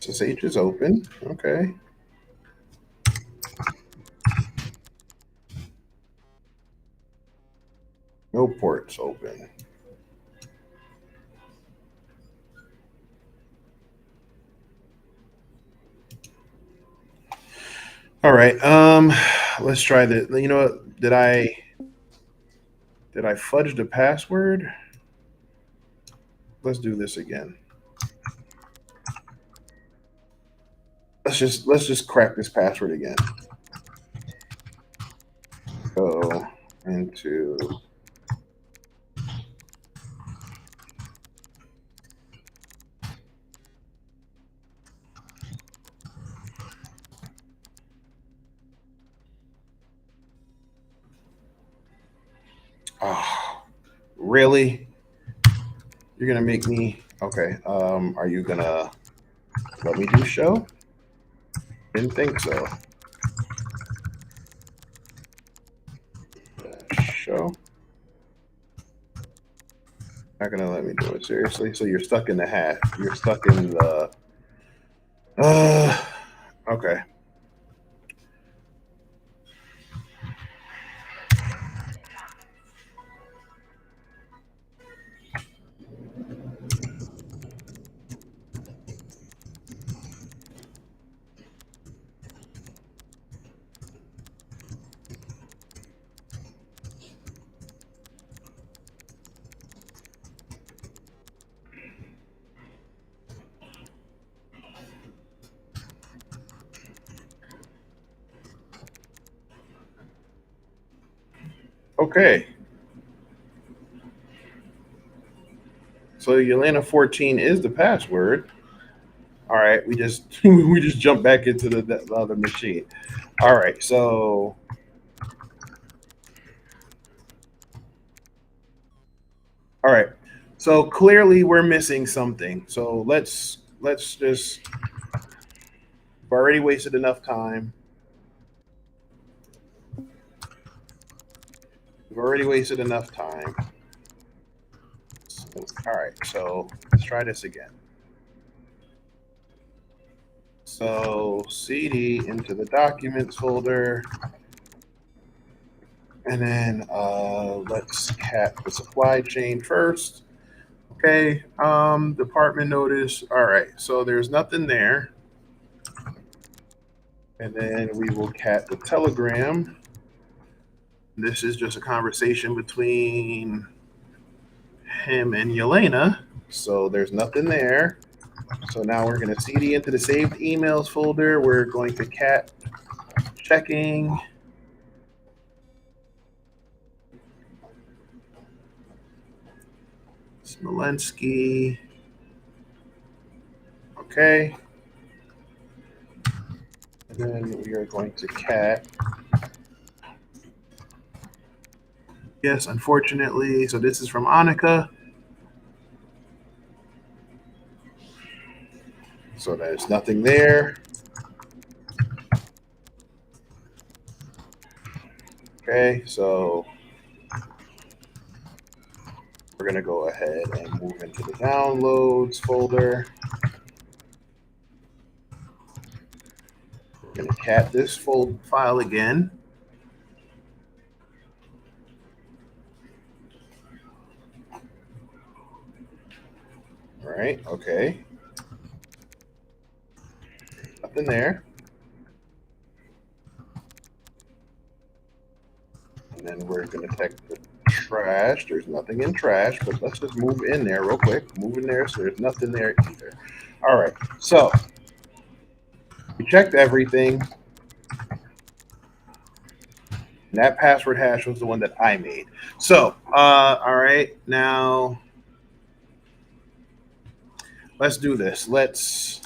SSH is open. Okay. No ports open. All right. Let's try that. You know what? Did I fudge the password? Let's do this again. Let's just crack this password again. Go into oh, really? You're gonna make me okay. Are you gonna let me do show? Didn't think so. Show. Not gonna let me do it. Seriously? So you're stuck in the hat. You're stuck in the okay. Okay. So Yelena 14 is the password. All right, we just we just jumped back into the other machine. All right, so all right, so clearly we're missing something. So let's just we've already wasted enough time. We've already wasted enough time. So, all right, so let's try this again. So CD into the documents folder. And then let's cat the supply chain first. Okay, department notice. All right, so there's nothing there. And then we will cat the telegram. This is just a conversation between him and Yelena. So there's nothing there. So now we're going to CD into the saved emails folder. We're going to cat checking. Smolensky. Okay. And then we are going to cat Yes, unfortunately. So this is from Annika. So there's nothing there. Okay, so we're going to go ahead and move into the downloads folder. We're going to cat this file again. All right, okay. Nothing there. And then we're going to check the trash. There's nothing in trash, but let's just move in there real quick. Move in there, so there's nothing there either. All right, so we checked everything. And that password hash was the one that I made. So, all right, now let's do this. Let's,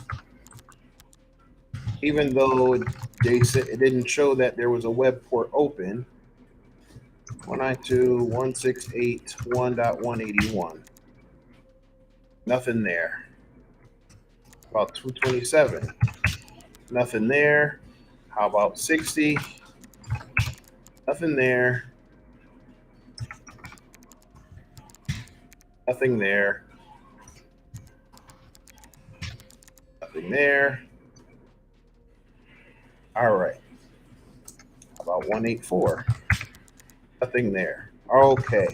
even though they said it didn't show that there was a web port open, 192.168.1.181. Nothing there. About 227. Nothing there. How about 60? Nothing there. Nothing there. Nothing there. All right. How about 184? Nothing there. Okay.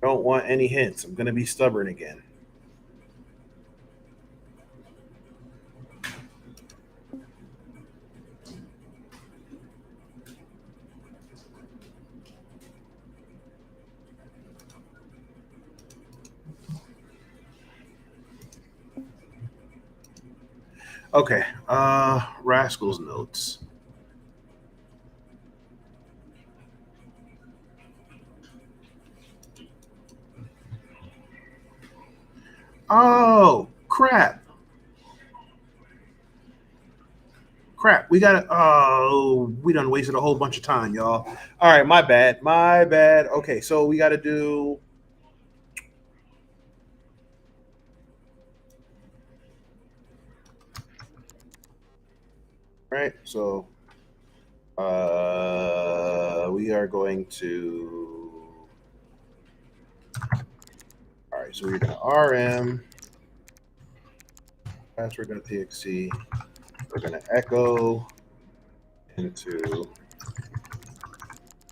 Don't want any hints. I'm going to be stubborn again. Okay. Rascal's notes. Oh, crap. Crap. We got to, oh, we done wasted a whole bunch of time, y'all. All right. My bad. My bad. Okay. So we got to do. Right. So we are going to. All right. So we're going to RM. Password.txt. We're going to echo into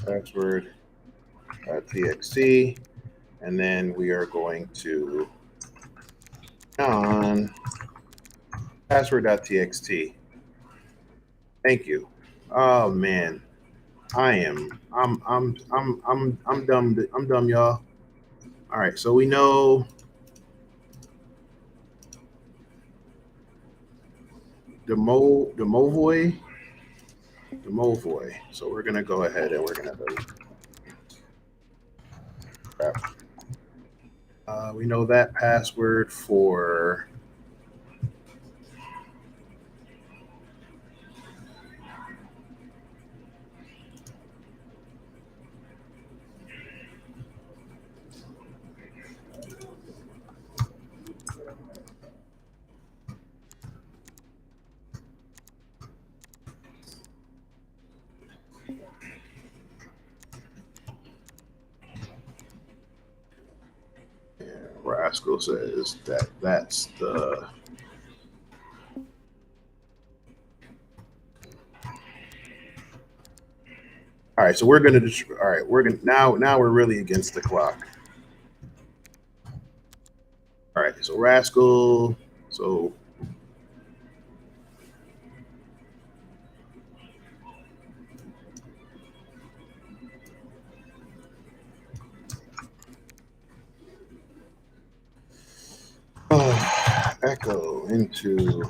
password.txt. And then we are going to on password.txt. Thank you. Oh man, I'm dumb. I'm dumb, y'all. All right, so we know the Movoy. So we're gonna go ahead and we're gonna do crap. We know that password for. Yeah, Rascal says that that's the. All right, so we're gonna. All right, we're gonna now we're really against the clock. All right, so Rascal. So echo into.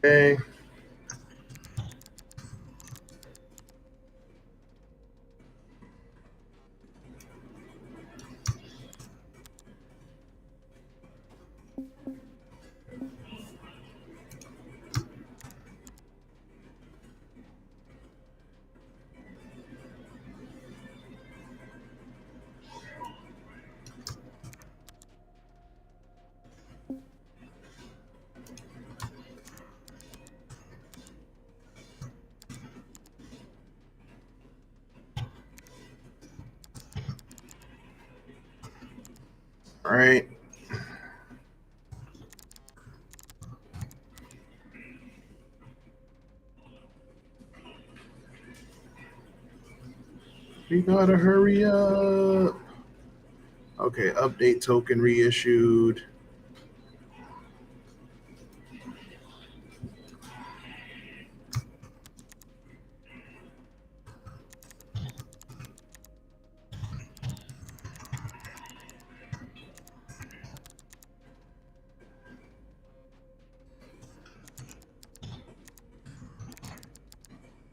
Okay. All right. We gotta hurry up. Okay, update token reissued.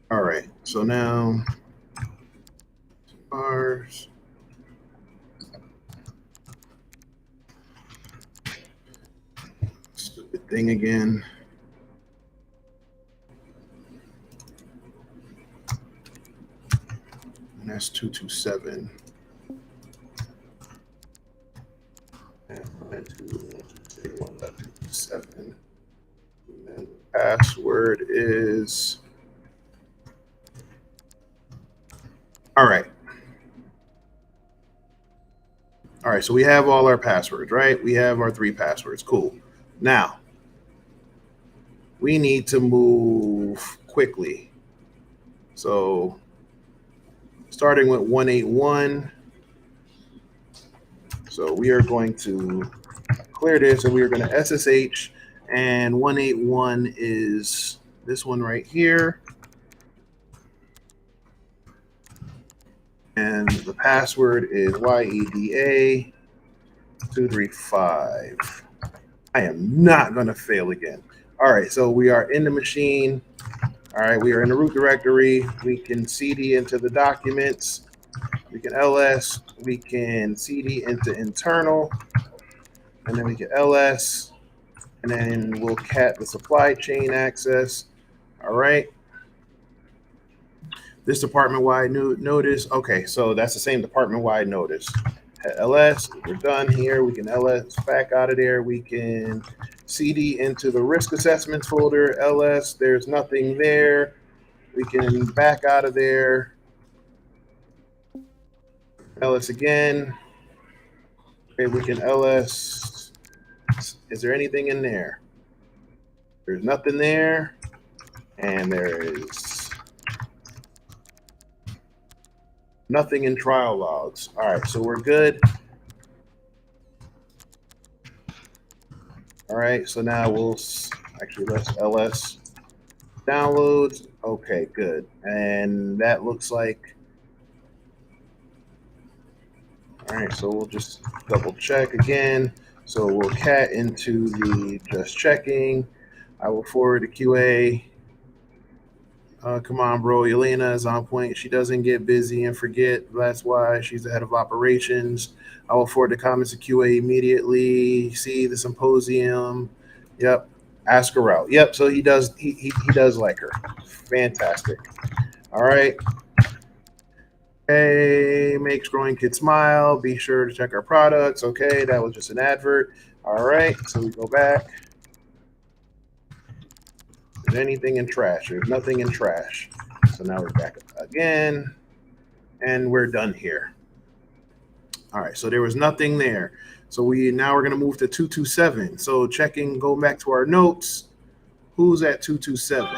All right, so now bars. Stupid thing again. And that's 227. And 227. And then password is. All right. All right, so we have all our passwords, right? We have our 3 passwords. Cool. Now, we need to move quickly. So, starting with 181. So, we are going to clear this and we are going to SSH. And 181 is this one right here. And the password is YEDA235. I am not going to fail again. All right, so we are in the machine. All right, we are in the root directory. We can CD into the documents. We can LS. We can CD into internal. And then we can LS. And then we'll cat the supply chain access. All right. This department-wide notice. Okay, so that's the same department-wide notice. LS, we're done here. We can LS back out of there. We can CD into the risk assessments folder. LS, there's nothing there. We can back out of there. LS again. Okay, we can LS. Is there anything in there? There's nothing there. And there is nothing in trial logs. All right, so we're good. All right, so now we'll actually let's LS downloads. Okay, good. And that looks like, all right, so we'll just double check again. So we'll cat into the just checking. I will forward to QA. Come on, bro. Elena is on point. She doesn't get busy and forget. That's why she's the head of operations. I will forward the comments to QA immediately. See the symposium. Yep. Ask her out. Yep. So he does. He does like her. Fantastic. All right. Hey, makes growing kids smile. Be sure to check our products. Okay, that was just an advert. All right. So we go back. There's anything in trash? There's nothing in trash. So now we're back again, and we're done here. All right, so there was nothing there. So we're going to move to 227. So checking, go back to our notes. Who's at 227?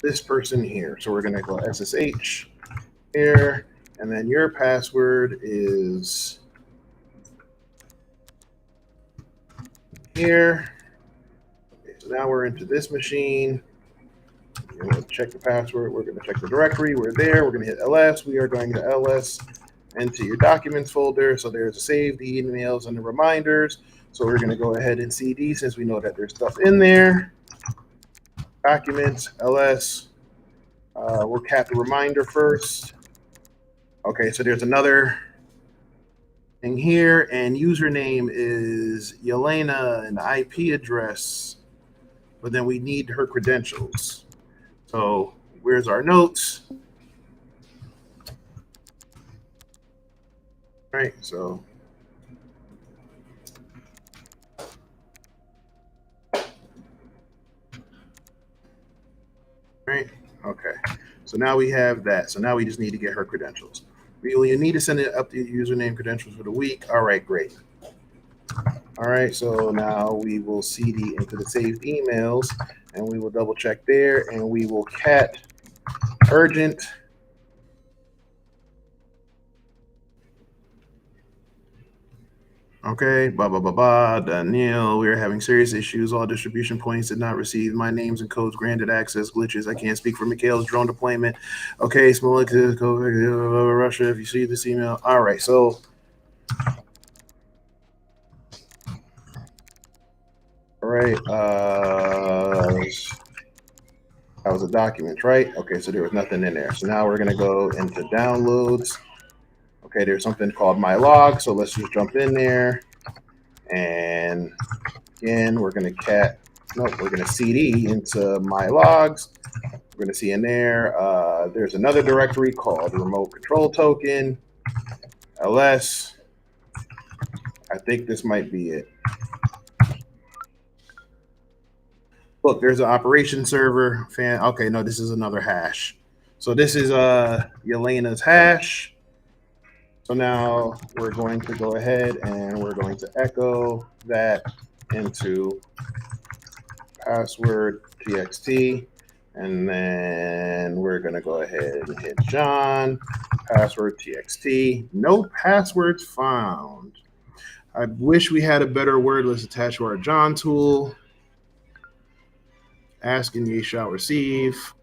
This person here. So we're going to go SSH here, and then your password is here. Okay, so now we're into this machine. We're going to check the password. We're going to check the directory. We're there. We're going to hit LS. We are going to LS into your documents folder. So there's a save, the emails, and the reminders. So we're going to go ahead and CD since we know that there's stuff in there. Documents, LS. We'll cat the reminder first. Okay, so there's another thing here, and username is Yelena and the IP address, but then we need her credentials. So where's our notes? All right, so right, okay. So now we have that. So now we just need to get her credentials. You need to send an updated username credentials for the week. All right, great. All right, so now we will CD into the saved emails, and we will double check there, and we will cat urgent. Okay, blah, blah, blah, blah. Daniel, we are having serious issues. All distribution points did not receive my names and codes granted access glitches. I can't speak for Mikhail's drone deployment. Okay, Smolik, Russia, if you see this email. All right, so. All right, that was a document, right? Okay, so there was nothing in there. So now we're gonna go into downloads. Okay, there's something called my log. So let's just jump in there. And again, we're gonna we're gonna CD into my logs. We're gonna see in there, there's another directory called remote control token, ls. I think this might be it. Look, there's an operation server fan. Okay, no, this is another hash. So this is Yelena's hash. So now we're going to go ahead and we're going to echo that into password txt. And then we're going to go ahead and hit John, password txt. No passwords found. I wish we had a better word list attached to our John tool. Ask and ye shall receive.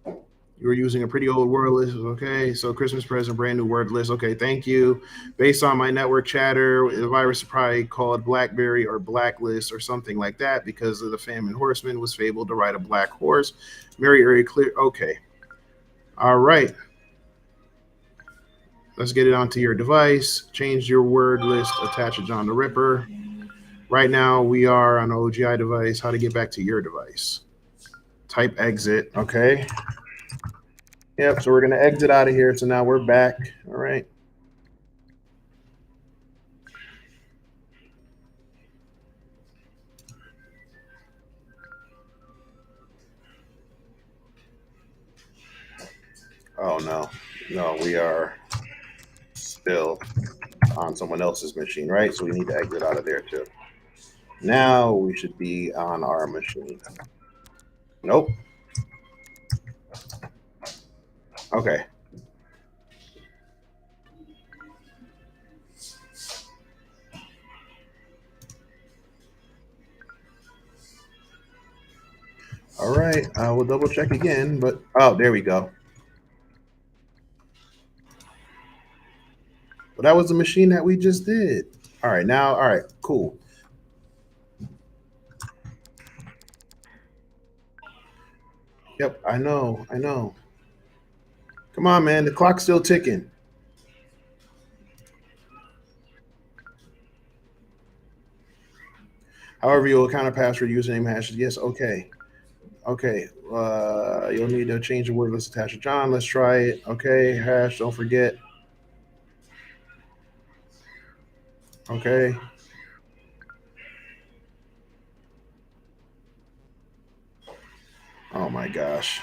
You were using a pretty old word list. Okay, so Christmas present, brand new word list. Okay, thank you. Based on my network chatter, the virus is probably called Blackberry or Blacklist or something like that because of the famine horseman was fabled to ride a black horse. Very clear. Okay. All right. Let's get it onto your device. Change your word list. Attach it John the Ripper. Right now we are on an OGI device. How to get back to your device? Type exit. Okay. Yep, so we're going to exit out of here. So now we're back. All right. Oh, no. No, we are still on someone else's machine, right? So we need to exit out of there too. Now we should be on our machine. Nope. Okay. All right. We'll double check again, but oh, there we go. Well, that was the machine that we just did. All right. Now, all right. Cool. Yep. I know. I know. Come on, man. The clock's still ticking. However, you'll encounter password, username, hashes. Yes. Okay. Okay. You'll need to change the word list attached to John. Let's try it. Okay. Hash. Don't forget. Okay. Oh my gosh.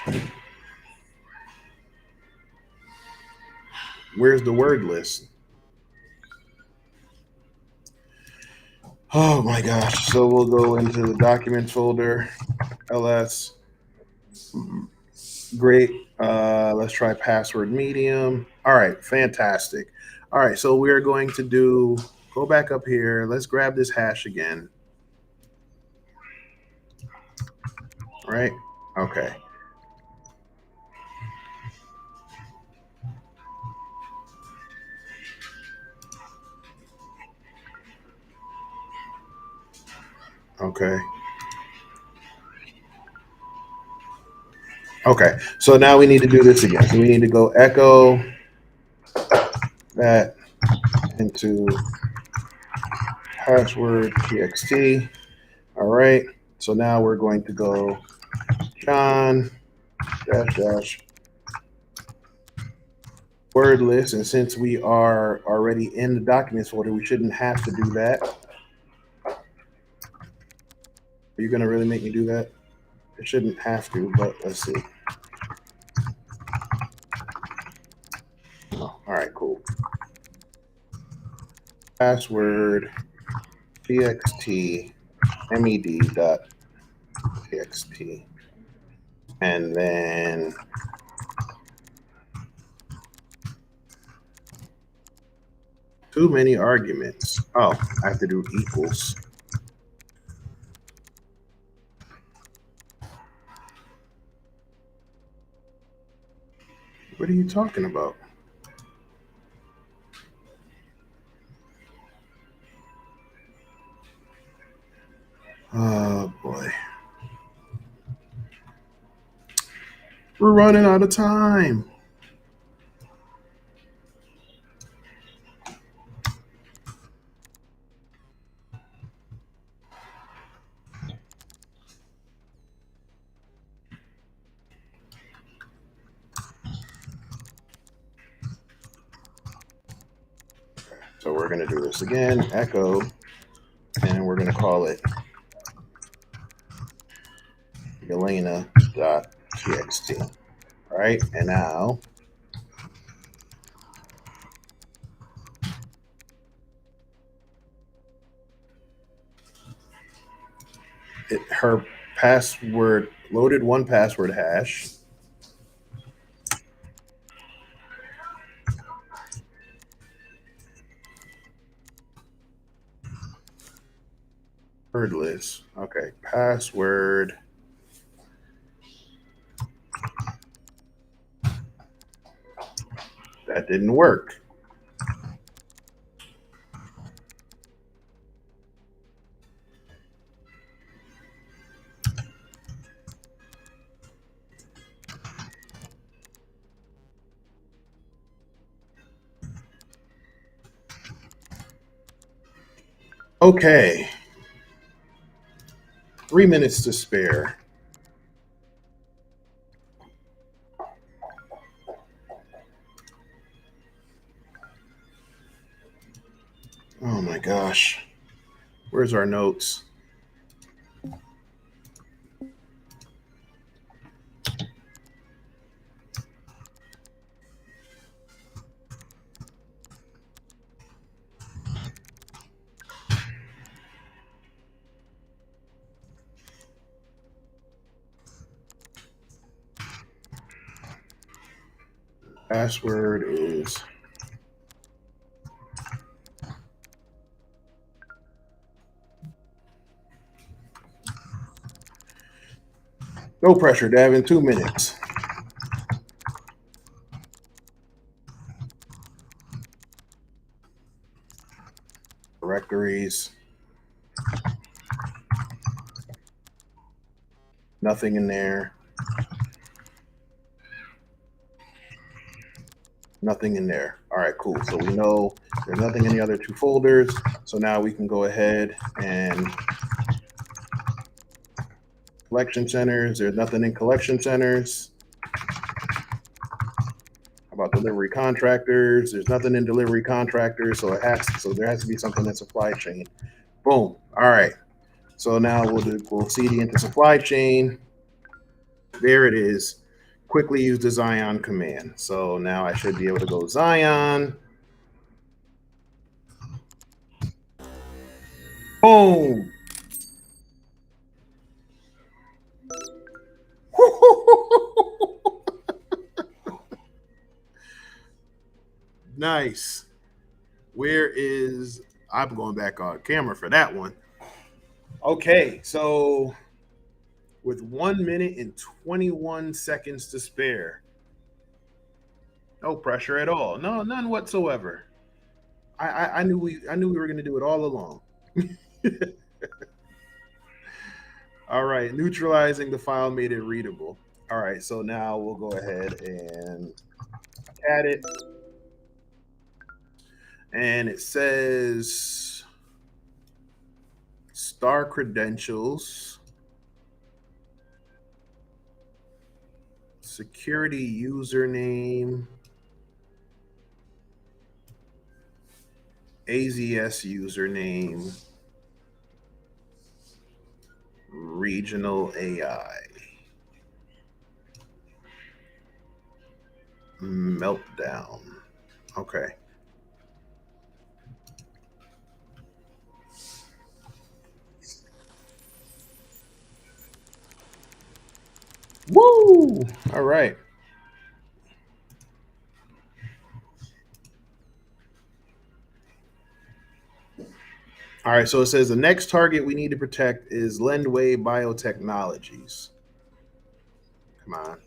Where's the word list? Oh my gosh. So we'll go into the documents folder, ls. Great. Let's try password medium. All right. Fantastic. All right. So we're going to go back up here. Let's grab this hash again. Right. Okay. Okay. Okay. So now we need to do this again. So we need to go echo that into password txt. All right. So now we're going to go John dash word list. And since we are already in the documents folder, we shouldn't have to do that. Are you going to really make me do that? It shouldn't have to, but let's see. password txt med.txt, and then too many arguments. Oh, I have to do equals. What are you talking about? Oh boy. We're running out of time. So we're going to do this again, echo, and we're going to call it Elena.txt. All right, and now her password loaded one password hash. Wordless. Okay, password. That didn't work. Okay. 3 minutes to spare. Oh my gosh. Where's our notes? Password is no pressure, Davin. 2 minutes. Directories. Nothing in there. Nothing in there. All right, cool. So we know there's nothing in the other two folders. So now we can go ahead and collection centers. There's nothing in collection centers. How about delivery contractors? There's nothing in delivery contractors. So there has to be something in supply chain. Boom. All right. So now we'll CD into supply chain. There it is. Quickly use the Zion command. So now I should be able to go Zion. Boom. Nice. Where is, I'm going back on camera for that one. Okay, so with 1 minute and 21 seconds to spare, no pressure at all, no, none whatsoever. I knew we were going to do it all along. All right, neutralizing the file made it readable. All right, so now we'll go ahead and add it, and it says star credentials, security username, AZS username, regional AI, meltdown. Okay. Woo! All right. All right. So it says the next target we need to protect is Lendway Biotechnologies. Come on.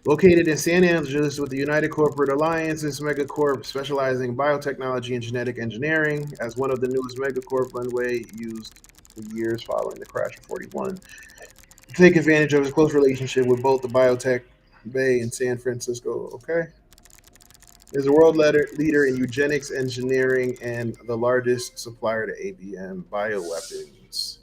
Located in San Angeles with the United Corporate Alliance, this megacorp specializing in biotechnology and genetic engineering. As one of the newest megacorp, Runway used the years following the crash of 41 to take advantage of its close relationship with both the biotech Bay and San Francisco. Okay. Is a world leader in eugenics engineering and the largest supplier to ABM bioweapons.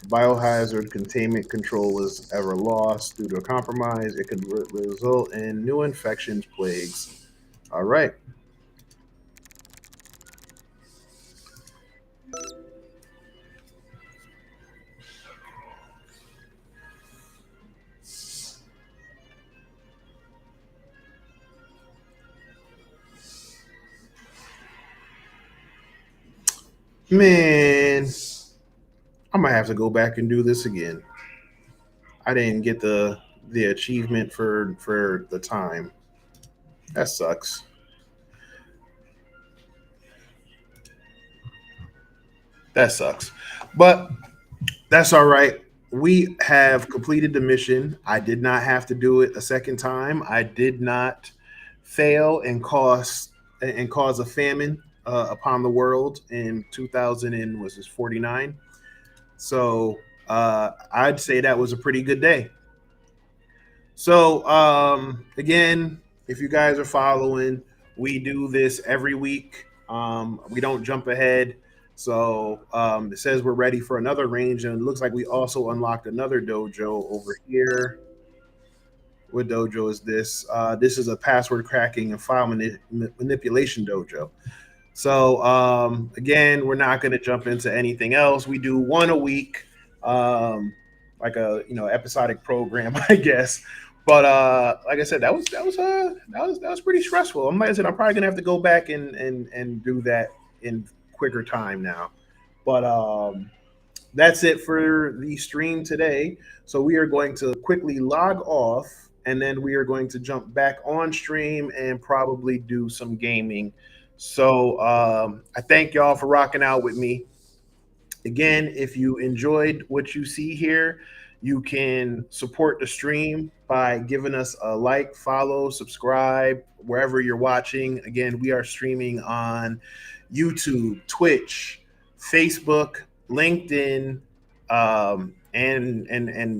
Biohazard containment control is ever lost due to a compromise. It could result in new infections, plagues. All right. Man, I might have to go back and do this again. I didn't get the achievement for the time. That sucks. That sucks. But that's all right. We have completed the mission. I did not have to do it a second time. I did not fail and cause a famine upon the world in 2000 and was this 49. So I'd say that was a pretty good day. So again, if you guys are following, we do this every week. We don't jump ahead. So it says we're ready for another range, and it looks like we also unlocked another dojo over here. What dojo is this? This is a password cracking and file manipulation dojo. So again, we're not going to jump into anything else. We do one a week, um, like a episodic program, I guess. But like I said, that was pretty stressful. Like I said, I'm probably gonna have to go back and do that in quicker time now. But that's it for the stream today. So we are going to quickly log off, and then we are going to jump back on stream and probably do some gaming. So I thank y'all for rocking out with me. Again, if you enjoyed what you see here, you can support the stream by giving us a like, follow, subscribe wherever you're watching. Again, we are streaming on YouTube, Twitch, Facebook, LinkedIn, and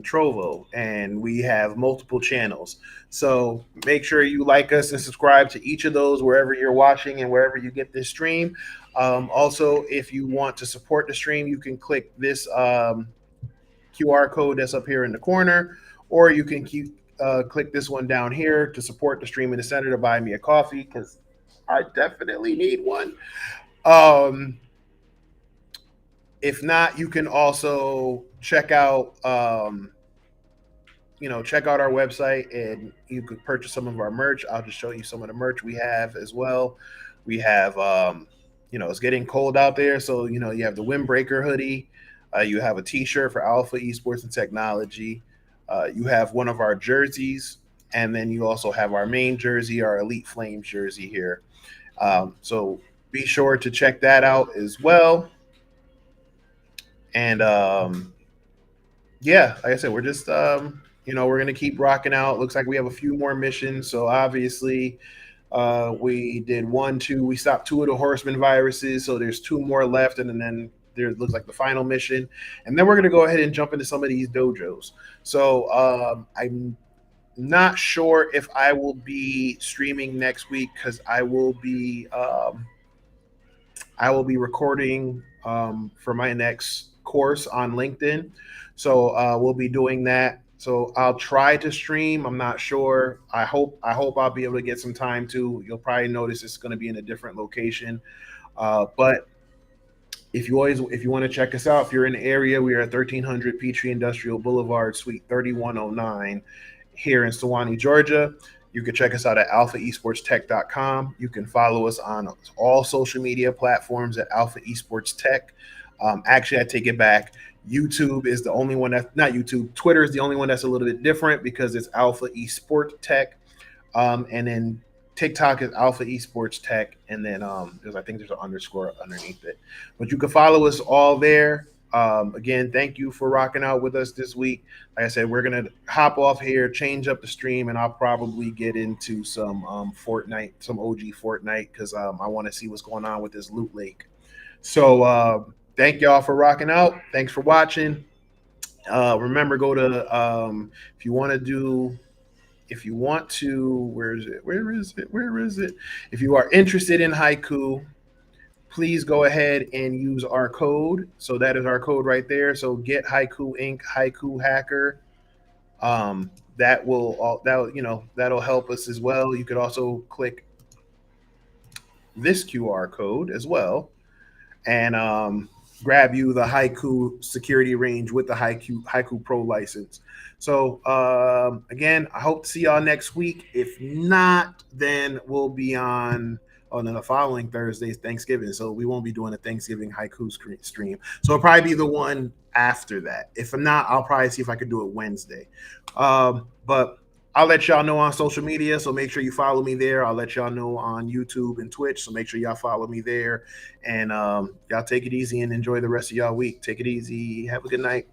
Trovo, and we have multiple channels. So make sure you like us and subscribe to each of those wherever you're watching and wherever you get this stream. Also, if you want to support the stream, you can click this QR code that's up here in the corner, or you can click this one down here to support the stream in the center to buy me a coffee because I definitely need one. Um, if not, you can also check out our website and you could purchase some of our merch. I'll just show you some of the merch we have as well. We have it's getting cold out there, so you have the windbreaker hoodie, you have a t-shirt for Alpha Esports and Technology, you have one of our jerseys, and then you also have our main jersey, our Elite Flames jersey here. So be sure to check that out as well. And yeah, like I said, we're just we're gonna keep rocking out. Looks like we have a few more missions. So obviously, we did one, two. We stopped two of the horseman viruses, so there's two more left, and then there looks like the final mission. And then we're gonna go ahead and jump into some of these dojos. So I'm not sure if I will be streaming next week because I will be recording for my next course on LinkedIn. So we'll be doing that. So I'll try to stream. I'm not sure. I hope I'll be able to get some time to. You'll probably notice it's going to be in a different location. But if you want to check us out, if you're in the area, we are at 1300 Peachtree Industrial Boulevard, Suite 3109 here in Sewanee, Georgia. You can check us out at alphaesportstech.com. You can follow us on all social media platforms at Alpha Esports Tech. Actually, I take it back. YouTube is the only one that's not YouTube. Twitter is the only one that's a little bit different because it's Alpha Esport Tech. And then TikTok is Alpha Esports Tech, and then I think there's an underscore underneath it. But you can follow us all there. Again, thank you for rocking out with us this week. Like I said, we're gonna hop off here, change up the stream, and I'll probably get into some Fortnite, some OG Fortnite, because I want to see what's going on with this loot lake. So thank y'all for rocking out. Thanks for watching. Remember, go to if you want to do if you want to, where is it? Where is it? Where is it? If you are interested in haiku, please go ahead and use our code. So that is our code right there. So get Haiku Inc. Haiku Hacker. That will that'll help us as well. You could also click this QR code as well, and grab you the Haiku security range with the Haiku Pro license. So again, I hope to see y'all next week. If not, then we'll be on the following Thursday's Thanksgiving. So we won't be doing a Thanksgiving haiku stream. So it'll probably be the one after that. If not, I'll probably see if I could do it Wednesday. But I'll let y'all know on social media, so make sure you follow me there. I'll let y'all know on YouTube and Twitch, so make sure y'all follow me there. And y'all take it easy and enjoy the rest of y'all week. Take it easy. Have a good night.